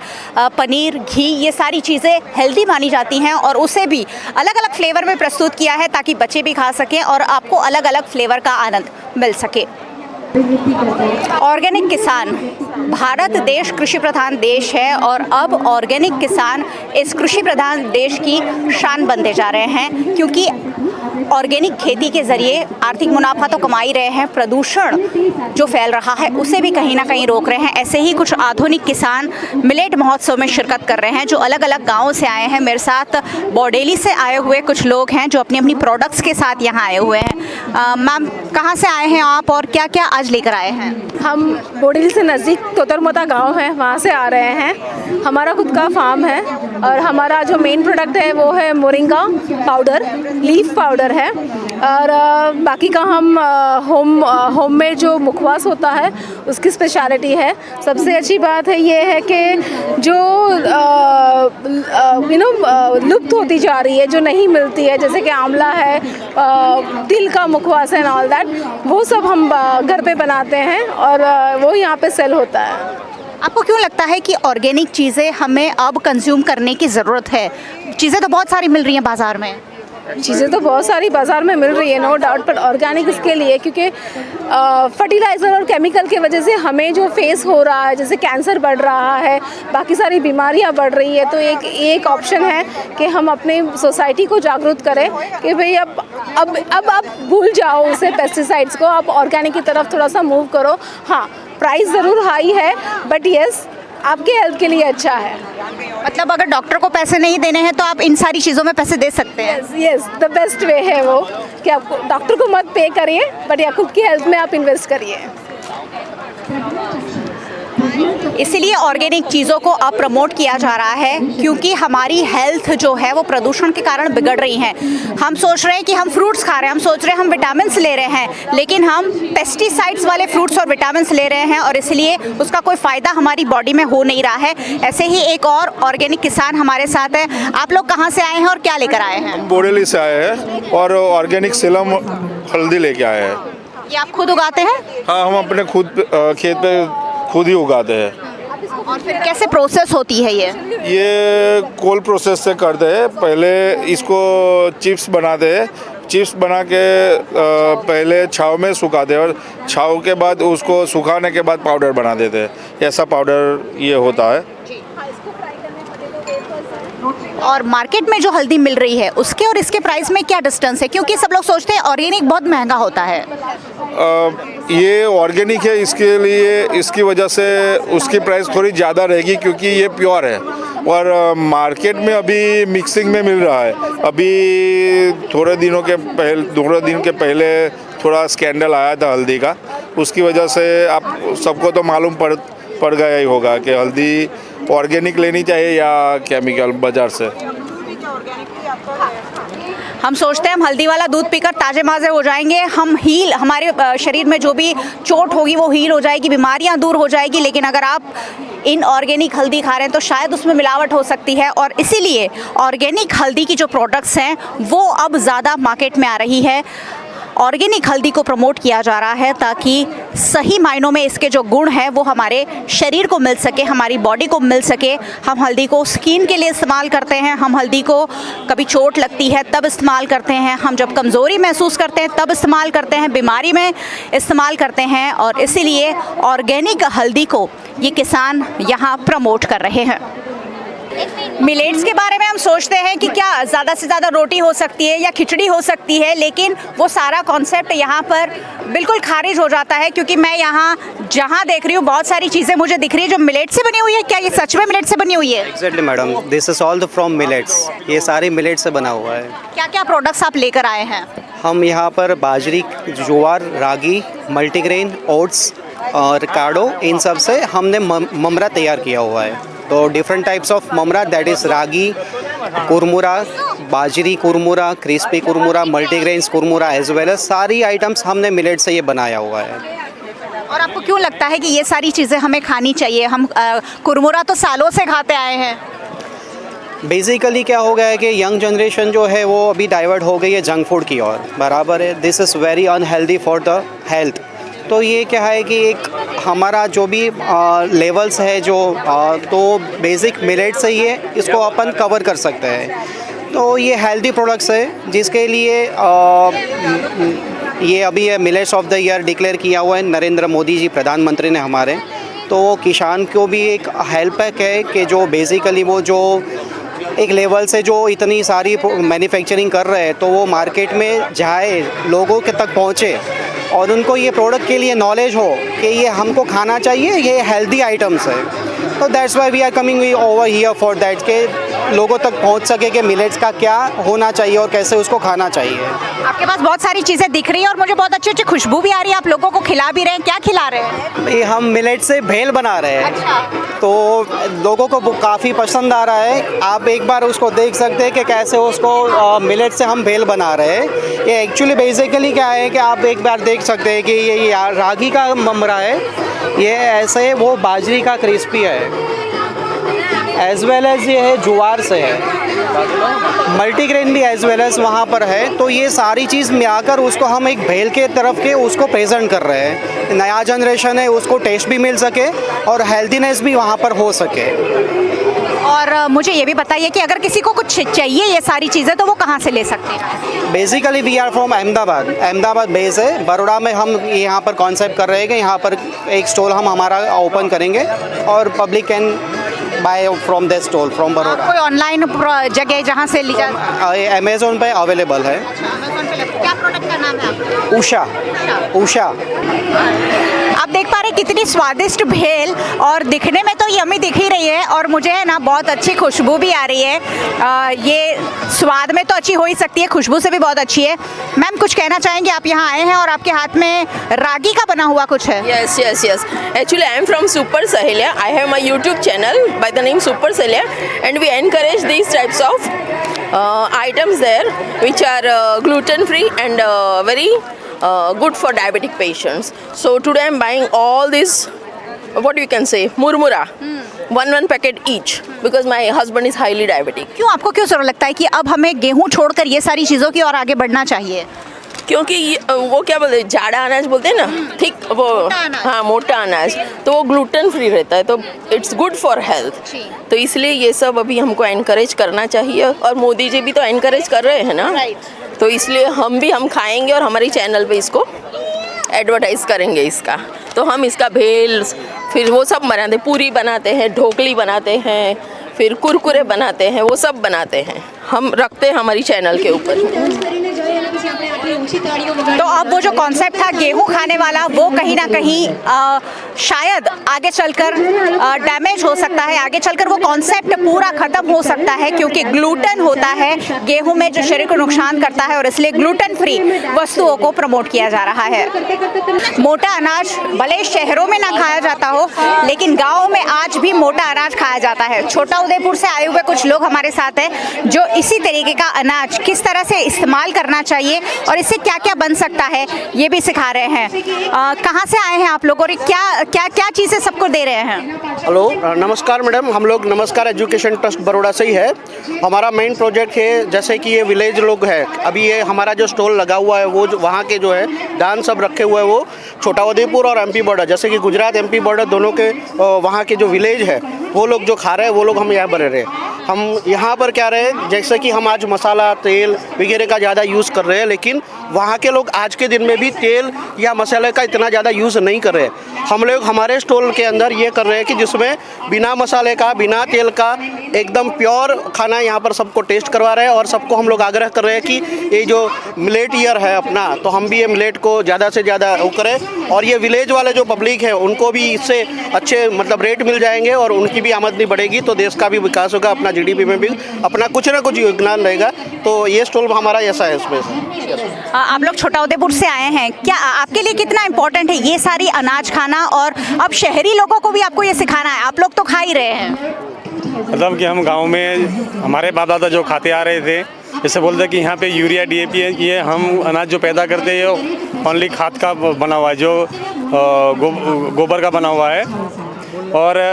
पनीर, घी, ये सारी चीज़ें हेल्दी मानी जाती हैं और उसे भी अलग अलग फ्लेवर में प्रस्तुत किया है ताकि बच्चे भी खा सकें और आपको अलग अलग फ्लेवर का आनंद मिल सके। ऑर्गेनिक किसान, भारत देश कृषि प्रधान देश है और अब ऑर्गेनिक किसान इस कृषि प्रधान देश की शान बनते जा रहे हैं, क्योंकि ऑर्गेनिक खेती के ज़रिए आर्थिक मुनाफा तो कमा ही रहे हैं, प्रदूषण जो फैल रहा है उसे भी कहीं ना कहीं रोक रहे हैं। ऐसे ही कुछ आधुनिक किसान मिलेट महोत्सव में शिरकत कर रहे हैं जो अलग अलग गाँवों से आए हैं। मेरे साथ बॉडेली से आए हुए कुछ लोग हैं जो अपनी अपनी प्रोडक्ट्स के साथ यहाँ आए हुए हैं। मैम, कहाँ से आए हैं आप और क्या क्या आज लेकर आए हैं? हम बॉडेली से नज़दीक तोतरमोता गांव है, वहाँ से आ रहे हैं। हमारा खुद का फार्म है और हमारा जो मेन प्रोडक्ट है वो है मोरिंगा पाउडर, लीफ पाउडर है। और बाकी का हम होममेड जो मुखवास होता है उसकी स्पेशलिटी है। सबसे अच्छी बात है ये है कि जो लुप्त होती जा रही है, जो नहीं मिलती है, जैसे कि आंवला है, तिल का मुखवास है एंड ऑल दैट, वो सब हम घर पे बनाते हैं और वो यहाँ पे सेल होता है। आपको क्यों लगता है कि ऑर्गेनिक चीज़ें हमें अब कंज्यूम करने की ज़रूरत है? चीज़ें तो बहुत सारी मिल रही हैं बाज़ार में। चीज़ें तो बहुत सारी बाज़ार में मिल रही है, नो डाउट, पर ऑर्गेनिक इसके लिए क्योंकि फर्टिलाइज़र और केमिकल की वजह से हमें जो फेस हो रहा है, जैसे कैंसर बढ़ रहा है, बाकी सारी बीमारियां बढ़ रही है, तो एक ऑप्शन है कि हम अपने सोसाइटी को जागरूक करें कि भाई अब आप भूल जाओ उसे पेस्टिसाइड्स को, आप ऑर्गेनिक की तरफ थोड़ा सा मूव करो। हाँ, प्राइस ज़रूर हाई है बट यस आपके हेल्थ के लिए अच्छा है। मतलब अगर डॉक्टर को पैसे नहीं देने हैं तो आप इन सारी चीज़ों में पैसे दे सकते हैं। यस, द बेस्ट वे है वो कि आप डॉक्टर को मत पे करिए बट या खुद की हेल्थ में आप इन्वेस्ट करिए। इसीलिए ऑर्गेनिक चीज़ों को अब प्रमोट किया जा रहा है क्योंकि हमारी हेल्थ जो है वो प्रदूषण के कारण बिगड़ रही है। हम सोच रहे हैं कि हम फ्रूट्स खा रहे हैं, हम सोच रहे हैं हम विटामिन्स ले रहे हैं, लेकिन हम पेस्टिसाइड्स वाले फ्रूट्स और विटामिन्स ले रहे हैं और इसलिए उसका कोई फ़ायदा हमारी बॉडी में हो नहीं रहा है। ऐसे ही एक और ऑर्गेनिक किसान हमारे साथ है। आप लोग कहाँ से आए हैं और क्या लेकर आए हैं? हम बोरेली से आए हैं और ऑर्गेनिक सेलम हल्दी लेके आए हैं। ये आप खुद उगाते हैं? हाँ, हम अपने खुद खेत पे खुद ही उगाते हैं। और फिर कैसे प्रोसेस होती है ये कोल्ड प्रोसेस से करते हैं। पहले इसको चिप्स बनाते हैं, चिप्स बना के पहले छाव में सुखाते हैं और छाव के बाद उसको सुखाने के बाद पाउडर बना देते हैं। ऐसा पाउडर ये होता है। और मार्केट में जो हल्दी मिल रही है उसके और इसके प्राइस में क्या डिस्टेंस है? क्योंकि सब लोग सोचते हैं ऑर्गेनिक बहुत महंगा होता है। ये ऑर्गेनिक है, इसके लिए इसकी वजह से उसकी प्राइस थोड़ी ज़्यादा रहेगी क्योंकि ये प्योर है और मार्केट में अभी मिक्सिंग में मिल रहा है। अभी थोड़े दिन के पहले थोड़ा स्कैंडल आया था हल्दी का, उसकी वजह से आप सबको तो मालूम पड़ गया ही होगा कि हल्दी ऑर्गेनिक लेनी चाहिए या केमिकल बाज़ार से। हम सोचते हैं हम हल्दी वाला दूध पीकर ताज़े माज़े हो जाएंगे, हमारे शरीर में जो भी चोट होगी वो हील हो जाएगी, बीमारियां दूर हो जाएगी। लेकिन अगर आप इन ऑर्गेनिक हल्दी खा रहे हैं तो शायद उसमें मिलावट हो सकती है और इसीलिए ऑर्गेनिक हल्दी की जो प्रोडक्ट्स हैं वो अब ज़्यादा मार्केट में आ रही है। ऑर्गेनिक हल्दी को प्रमोट किया जा रहा है ताकि सही मायनों में इसके जो गुण हैं वो हमारे शरीर को मिल सके, हमारी बॉडी को मिल सके। हम हल्दी को स्किन के लिए इस्तेमाल करते हैं, हम हल्दी को कभी चोट लगती है तब इस्तेमाल करते हैं, हम जब कमज़ोरी महसूस करते हैं तब इस्तेमाल करते हैं, बीमारी में इस्तेमाल करते हैं और इसीलिए ऑर्गेनिक हल्दी को ये किसान यहाँ प्रमोट कर रहे हैं। मिलेट्स के बारे में हम सोचते हैं कि क्या ज़्यादा से ज़्यादा रोटी हो सकती है या खिचड़ी हो सकती है, लेकिन वो सारा कॉन्सेप्ट यहाँ पर बिल्कुल खारिज हो जाता है क्योंकि मैं यहाँ जहाँ देख रही हूँ बहुत सारी चीज़ें मुझे दिख रही है जो मिलेट से बनी हुई है। क्या ये सच में मिलेट से बनी हुई है? Exactly madam, this is all from millets. ये सारी मिलेट से बना हुआ है। क्या क्या प्रोडक्ट्स आप लेकर आए हैं? हम यहाँ पर बाजरी, ज्वार, रागी, मल्टीग्रेन, ओट्स और कार्डो, इन सब से हमने ममरा तैयार किया हुआ है। तो डिफरेंट टाइप्स ऑफ ममरा, दैट इज़ रागी कुरमुरा, बाजरी कुरमुरा, क्रिस्पी कुरमुरा, मल्टीग्रेन्स कुरमुरा एज वेल एज सारी आइटम्स हमने मिलेट से ये बनाया हुआ है। और आपको क्यों लगता है कि ये सारी चीज़ें हमें खानी चाहिए? हम कुरमुरा तो सालों से खाते आए हैं। बेसिकली क्या हो गया है कि यंग जनरेशन जो है वो अभी डाइवर्ट हो गई है जंक फूड की ओर, बराबर है। This is very unhealthy for the health. तो ये क्या है कि एक हमारा जो भी लेवल्स है जो तो बेसिक मिलेट से ही है, इसको अपन कवर कर सकते हैं। तो ये हेल्दी प्रोडक्ट्स है जिसके लिए ये अभी millets of the year declare किया हुआ है नरेंद्र मोदी जी प्रधानमंत्री ने हमारे। तो किसान को भी एक हेल्प है कि जो बेसिकली वो जो एक लेवल से जो इतनी सारी मैन्युफैक्चरिंग कर रहे हैं, तो वो मार्केट में जाए, लोगों के तक पहुँचे और उनको ये प्रोडक्ट के लिए नॉलेज हो कि ये हमको खाना चाहिए, ये हेल्दी आइटम्स है। तो that's why we are coming over here for that, के लोगों तक पहुंच सके कि मिलेट्स का क्या होना चाहिए और कैसे उसको खाना चाहिए। आपके पास बहुत सारी चीज़ें दिख रही हैं और मुझे बहुत अच्छी अच्छी खुशबू भी आ रही है, आप लोगों को खिला भी रहे हैं, क्या खिला रहे हैं? ये हम मिलेट से भेल बना रहे हैं। अच्छा। तो लोगों को काफ़ी पसंद आ रहा है, आप एक बार उसको देख सकते हैं कि कैसे उसको मिलेट से हम भेल बना रहे हैं। ये एक्चुअली बेसिकली क्या है कि आप एक बार देख सकते हैं कि ये रागी का ममरा है, ये ऐसे वो बाजरी का क्रिस्पी है, एज वेल एज ये है ज्वार से है, मल्टीग्रेन भी एज वेल एज वहाँ पर है। तो ये सारी चीज़ मिलाकर उसको हम एक भेल के तरफ के उसको प्रेजेंट कर रहे हैं। नया जनरेशन है, उसको टेस्ट भी मिल सके और हेल्दीनेस भी वहाँ पर हो सके। और मुझे ये भी बताइए कि अगर किसी को कुछ चाहिए ये सारी चीज़ें तो वो कहाँ से ले सकते हैं? Basically we are from Ahmedabad base है। बड़ौदा में हम यहाँ पर कॉन्सेप्ट कर रहे हैं कि यहाँ पर एक स्टॉल हम हमारा ओपन करेंगे और public can buy from the stall from Baroda. कोई ऑनलाइन जगह जहाँ से लिया? अमेजोन पे अवेलेबल है। क्या प्रोडक्ट का नाम है आपका? उषा। आप देख पा रहे कितनी स्वादिष्ट भेल, और दिखने में तो यम्मी दिख ही रही है और मुझे है ना बहुत अच्छी खुशबू भी आ रही है। ये स्वाद में तो अच्छी हो ही सकती है, खुशबू से भी बहुत अच्छी है। मैम कुछ कहना चाहेंगे? आप यहाँ आए हैं और आपके हाथ में रागी का बना हुआ कुछ है। Yes. Actually, I am from Super Sahelya. I have my YouTube channel by the name Super Sahelya, and we encourage these types of items there, which are gluten-free and very good for diabetic patients. So today I am buying all these, what you can say, murmura, one packet each, because my husband is highly diabetic. क्यों आपको क्यों जरूर लगता है कि अब हमें गेहूं छोड़कर ये सारी चीज़ों की ओर आगे बढ़ना चाहिए? क्योंकि वो क्या बोलते हैं, जाड़ा अनाज बोलते हैं ना, ठीक वो, हाँ मोटा अनाज, तो वो ग्लूटेन फ्री रहता है, तो इट्स गुड फॉर हेल्थ। तो इसलिए ये सब अभी हमको एनकरेज करना चाहिए, और मोदी जी भी तो एनकरेज कर रहे हैं ना, तो इसलिए हम खाएंगे और हमारे चैनल पे इसको एडवर्टाइज करेंगे इसका। तो हम इसका भेल, फिर वो सब बनाते, पूरी बनाते हैं, ढोकली बनाते हैं, फिर कुरकुरे बनाते हैं, वो सब बनाते हैं, हम रखते हैं हमारी चैनल के ऊपर। तो अब वो जो कॉन्सेप्ट था गेहूं खाने वाला, वो कहीं ना कहीं शायद आगे चलकर डैमेज हो सकता है, आगे चलकर वो कॉन्सेप्ट पूरा ख़त्म हो सकता है, क्योंकि ग्लूटेन होता है गेहूं में जो शरीर को नुकसान करता है, और इसलिए ग्लूटेन फ्री वस्तुओं को प्रमोट किया जा रहा है। मोटा अनाज भले शहरों में ना खाया जाता हो, लेकिन गाँव में आज भी मोटा अनाज खाया जाता है। छोटा उदयपुर से आए हुए कुछ लोग हमारे साथ हैं जो इसी तरीके का अनाज किस तरह से इस्तेमाल करना चाहिए और इससे क्या क्या बन सकता है ये भी सिखा रहे हैं। कहाँ से आए हैं आप लोग और क्या क्या क्या चीज़ें सबको दे रहे हैं? हेलो, नमस्कार मैडम, हम लोग नमस्कार एजुकेशन ट्रस्ट बड़ौदा से ही है। हमारा मेन प्रोजेक्ट है, जैसे कि ये विलेज लोग है, अभी ये हमारा जो स्टॉल लगा हुआ है वो वहाँ के जो है दान सब रखे हुए हैं, वो छोटा उदयपुर और एमपी बॉर्डर, जैसे कि गुजरात एमपी बॉर्डर दोनों के वहाँ के जो विलेज है वो लोग जो खा रहे हैं, वो लोग हम यहाँ बने रहे। हम यहाँ पर क्या रहे, जैसे कि हम आज मसाला तेल वगैरह का ज़्यादा यूज़ कर रहे हैं, लेकिन वहाँ के लोग आज के दिन में भी तेल या मसाले का इतना ज़्यादा यूज़ नहीं कर रहे। हम लोग हमारे स्टॉल के अंदर ये कर रहे हैं कि जिसमें बिना मसाले का, बिना तेल का एकदम प्योर खाना यहाँ पर सबको टेस्ट करवा रहे हैं, और सबको हम लोग आग्रह कर रहे हैं कि ये जो मिलेट ईयर है अपना, तो हम भी ये मिलेट को ज़्यादा से ज़्यादा वो करें, और ये विलेज वाले जो पब्लिक है उनको भी इससे अच्छे मतलब रेट मिल जाएंगे और उनकी भी आमदनी बढ़ेगी, तो देश का भी विकास होगा, अपना जीडीपी में भी अपना कुछ ना कुछ योगदान रहेगा। तो ये स्टॉल हमारा ऐसा है इसमें। आप लोग छोटा उदयपुर से आए हैं, क्या आपके लिए कितना इम्पोर्टेंट है ये सारी अनाज खाना, और अब शहरी लोगों को भी आपको ये सिखाना है? आप लोग तो खा ही रहे हैं। मतलब कि हम गांव में हमारे बाप दादा जो खाते आ रहे थे, जैसे बोलते हैं कि यहाँ पे यूरिया डीएपी है, ये हम अनाज जो पैदा करते हैं ओनली खाद का बना हुआ है, जो गोबर का बना हुआ है। और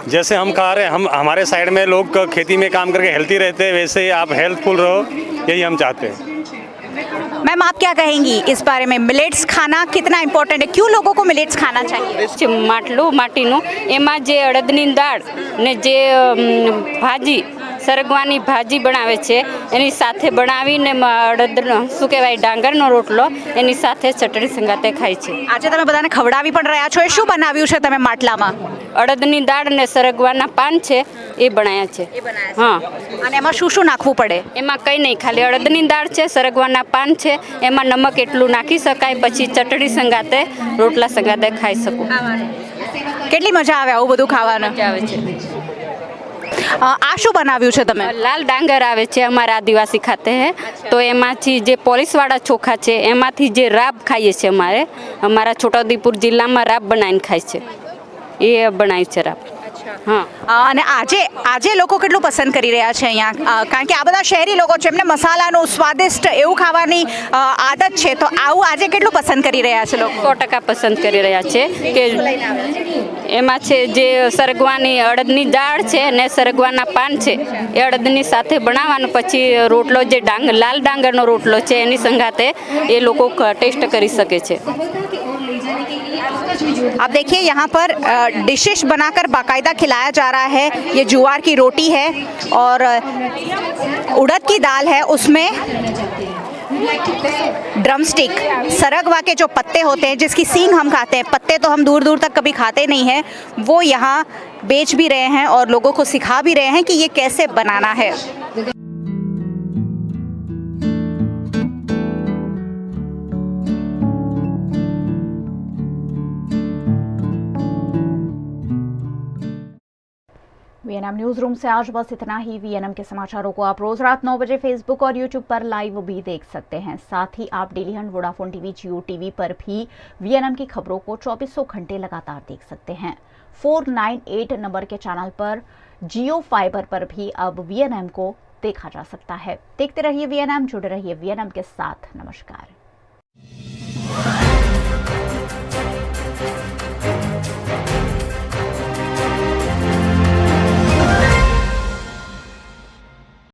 जैसे हम खा रहे हैं, हम हमारे साइड में लोग खेती में काम करके हेल्थी रहते हैं, वैसे ही आप हेल्थफुल रहो, यही हम चाहते हैं। मैम आप क्या कहेंगी इस बारे में, मिलेट्स खाना कितना इम्पोर्टेंट है, क्यों लोगों को मिलेट्स खाना चाहिए? માટલું માટીનું એમાં જે અડદની દાળ ને જે ભાજી સરગવાની ભાજી બનાવે છે, એની સાથે બનાવીને અડદનો શું કહેવાય ડાંગરનો રોટલો એની સાથે ચટણી સંગાતે ખાય છે. આજે તમે બધાને ખવડાવી પણ રહ્યા છો. એ શું બનાવ્યું છે તમે માટલામાં? અડદની દાળ ને સરગવાના પાન છે એ બનાવ્યા છે. હા. અને એમાં શું શું નાખવું પડે? એમાં કંઈ નહીં, ખાલી અડદની દાળ છે, સરગવાના પાન છે, એમાં નમક એટલું નાખી શકાય, પછી ચટણી સંગાતે રોટલા સંગાતે ખાઈ શકું. કેટલી મજા આવે આવું બધું ખાવાનું? મજા આવે છે. આ શું બનાવ્યું છે તમે? લાલ ડાંગર આવે છે, અમારા આદિવાસી ખાતે હે, તો એમાંથી જે પોલીસવાળા ચોખા છે એમાંથી જે રાબ ખાઈએ છીએ અમારા છોટાઉદેપુર જિલ્લામાં રાબ બનાવીને ખાય છે, એ બનાવી છે રાબ. હા. અને આજે લોકો કેટલું પસંદ કરી રહ્યા છે અહીંયા? કારણ કે આ બધા શહેરી લોકો છે, એમને મસાલાનું સ્વાદિષ્ટ એવું ખાવાની આદત છે, તો આવું આજે કેટલું પસંદ કરી રહ્યા છે લોકો? 100% પસંદ કરી રહ્યા છે કે એમાં છે જે સરગવાની અડદની દાળ છે ને સરગવાના પાન છે એ અડદની સાથે બનાવવાનું, પછી રોટલો જે લાલ ડાંગરનો રોટલો છે એની સંગાતે એ લોકો ટેસ્ટ કરી શકે છે. आप देखिए यहाँ पर डिशेस बनाकर बाकायदा खिलाया जा रहा है. ये ज्वार की रोटी है और उड़द की दाल है, उसमें ड्रमस्टिक, सरगवा के जो पत्ते होते हैं जिसकी सींग हम खाते हैं, पत्ते तो हम दूर दूर तक कभी खाते नहीं हैं, वो यहाँ बेच भी रहे हैं और लोगों को सिखा भी रहे हैं कि ये कैसे बनाना है. वीएनएम न्यूज रूम से आज बस इतना ही. वीएनएम के समाचारों को आप रोज रात 9 बजे फेसबुक और यूट्यूब पर लाइव भी देख सकते हैं. साथ ही आप डेली हंट, वोडाफोन टीवी, जियो टीवी पर भी वीएनएम की खबरों को 2400 घंटे लगातार देख सकते हैं. 498 नंबर के चैनल पर जियो फाइबर पर भी अब वीएनएम को देखा जा सकता है. देखते रहिए वीएनएम, जुड़े रहिए वीएनएम के साथ. नमस्कार.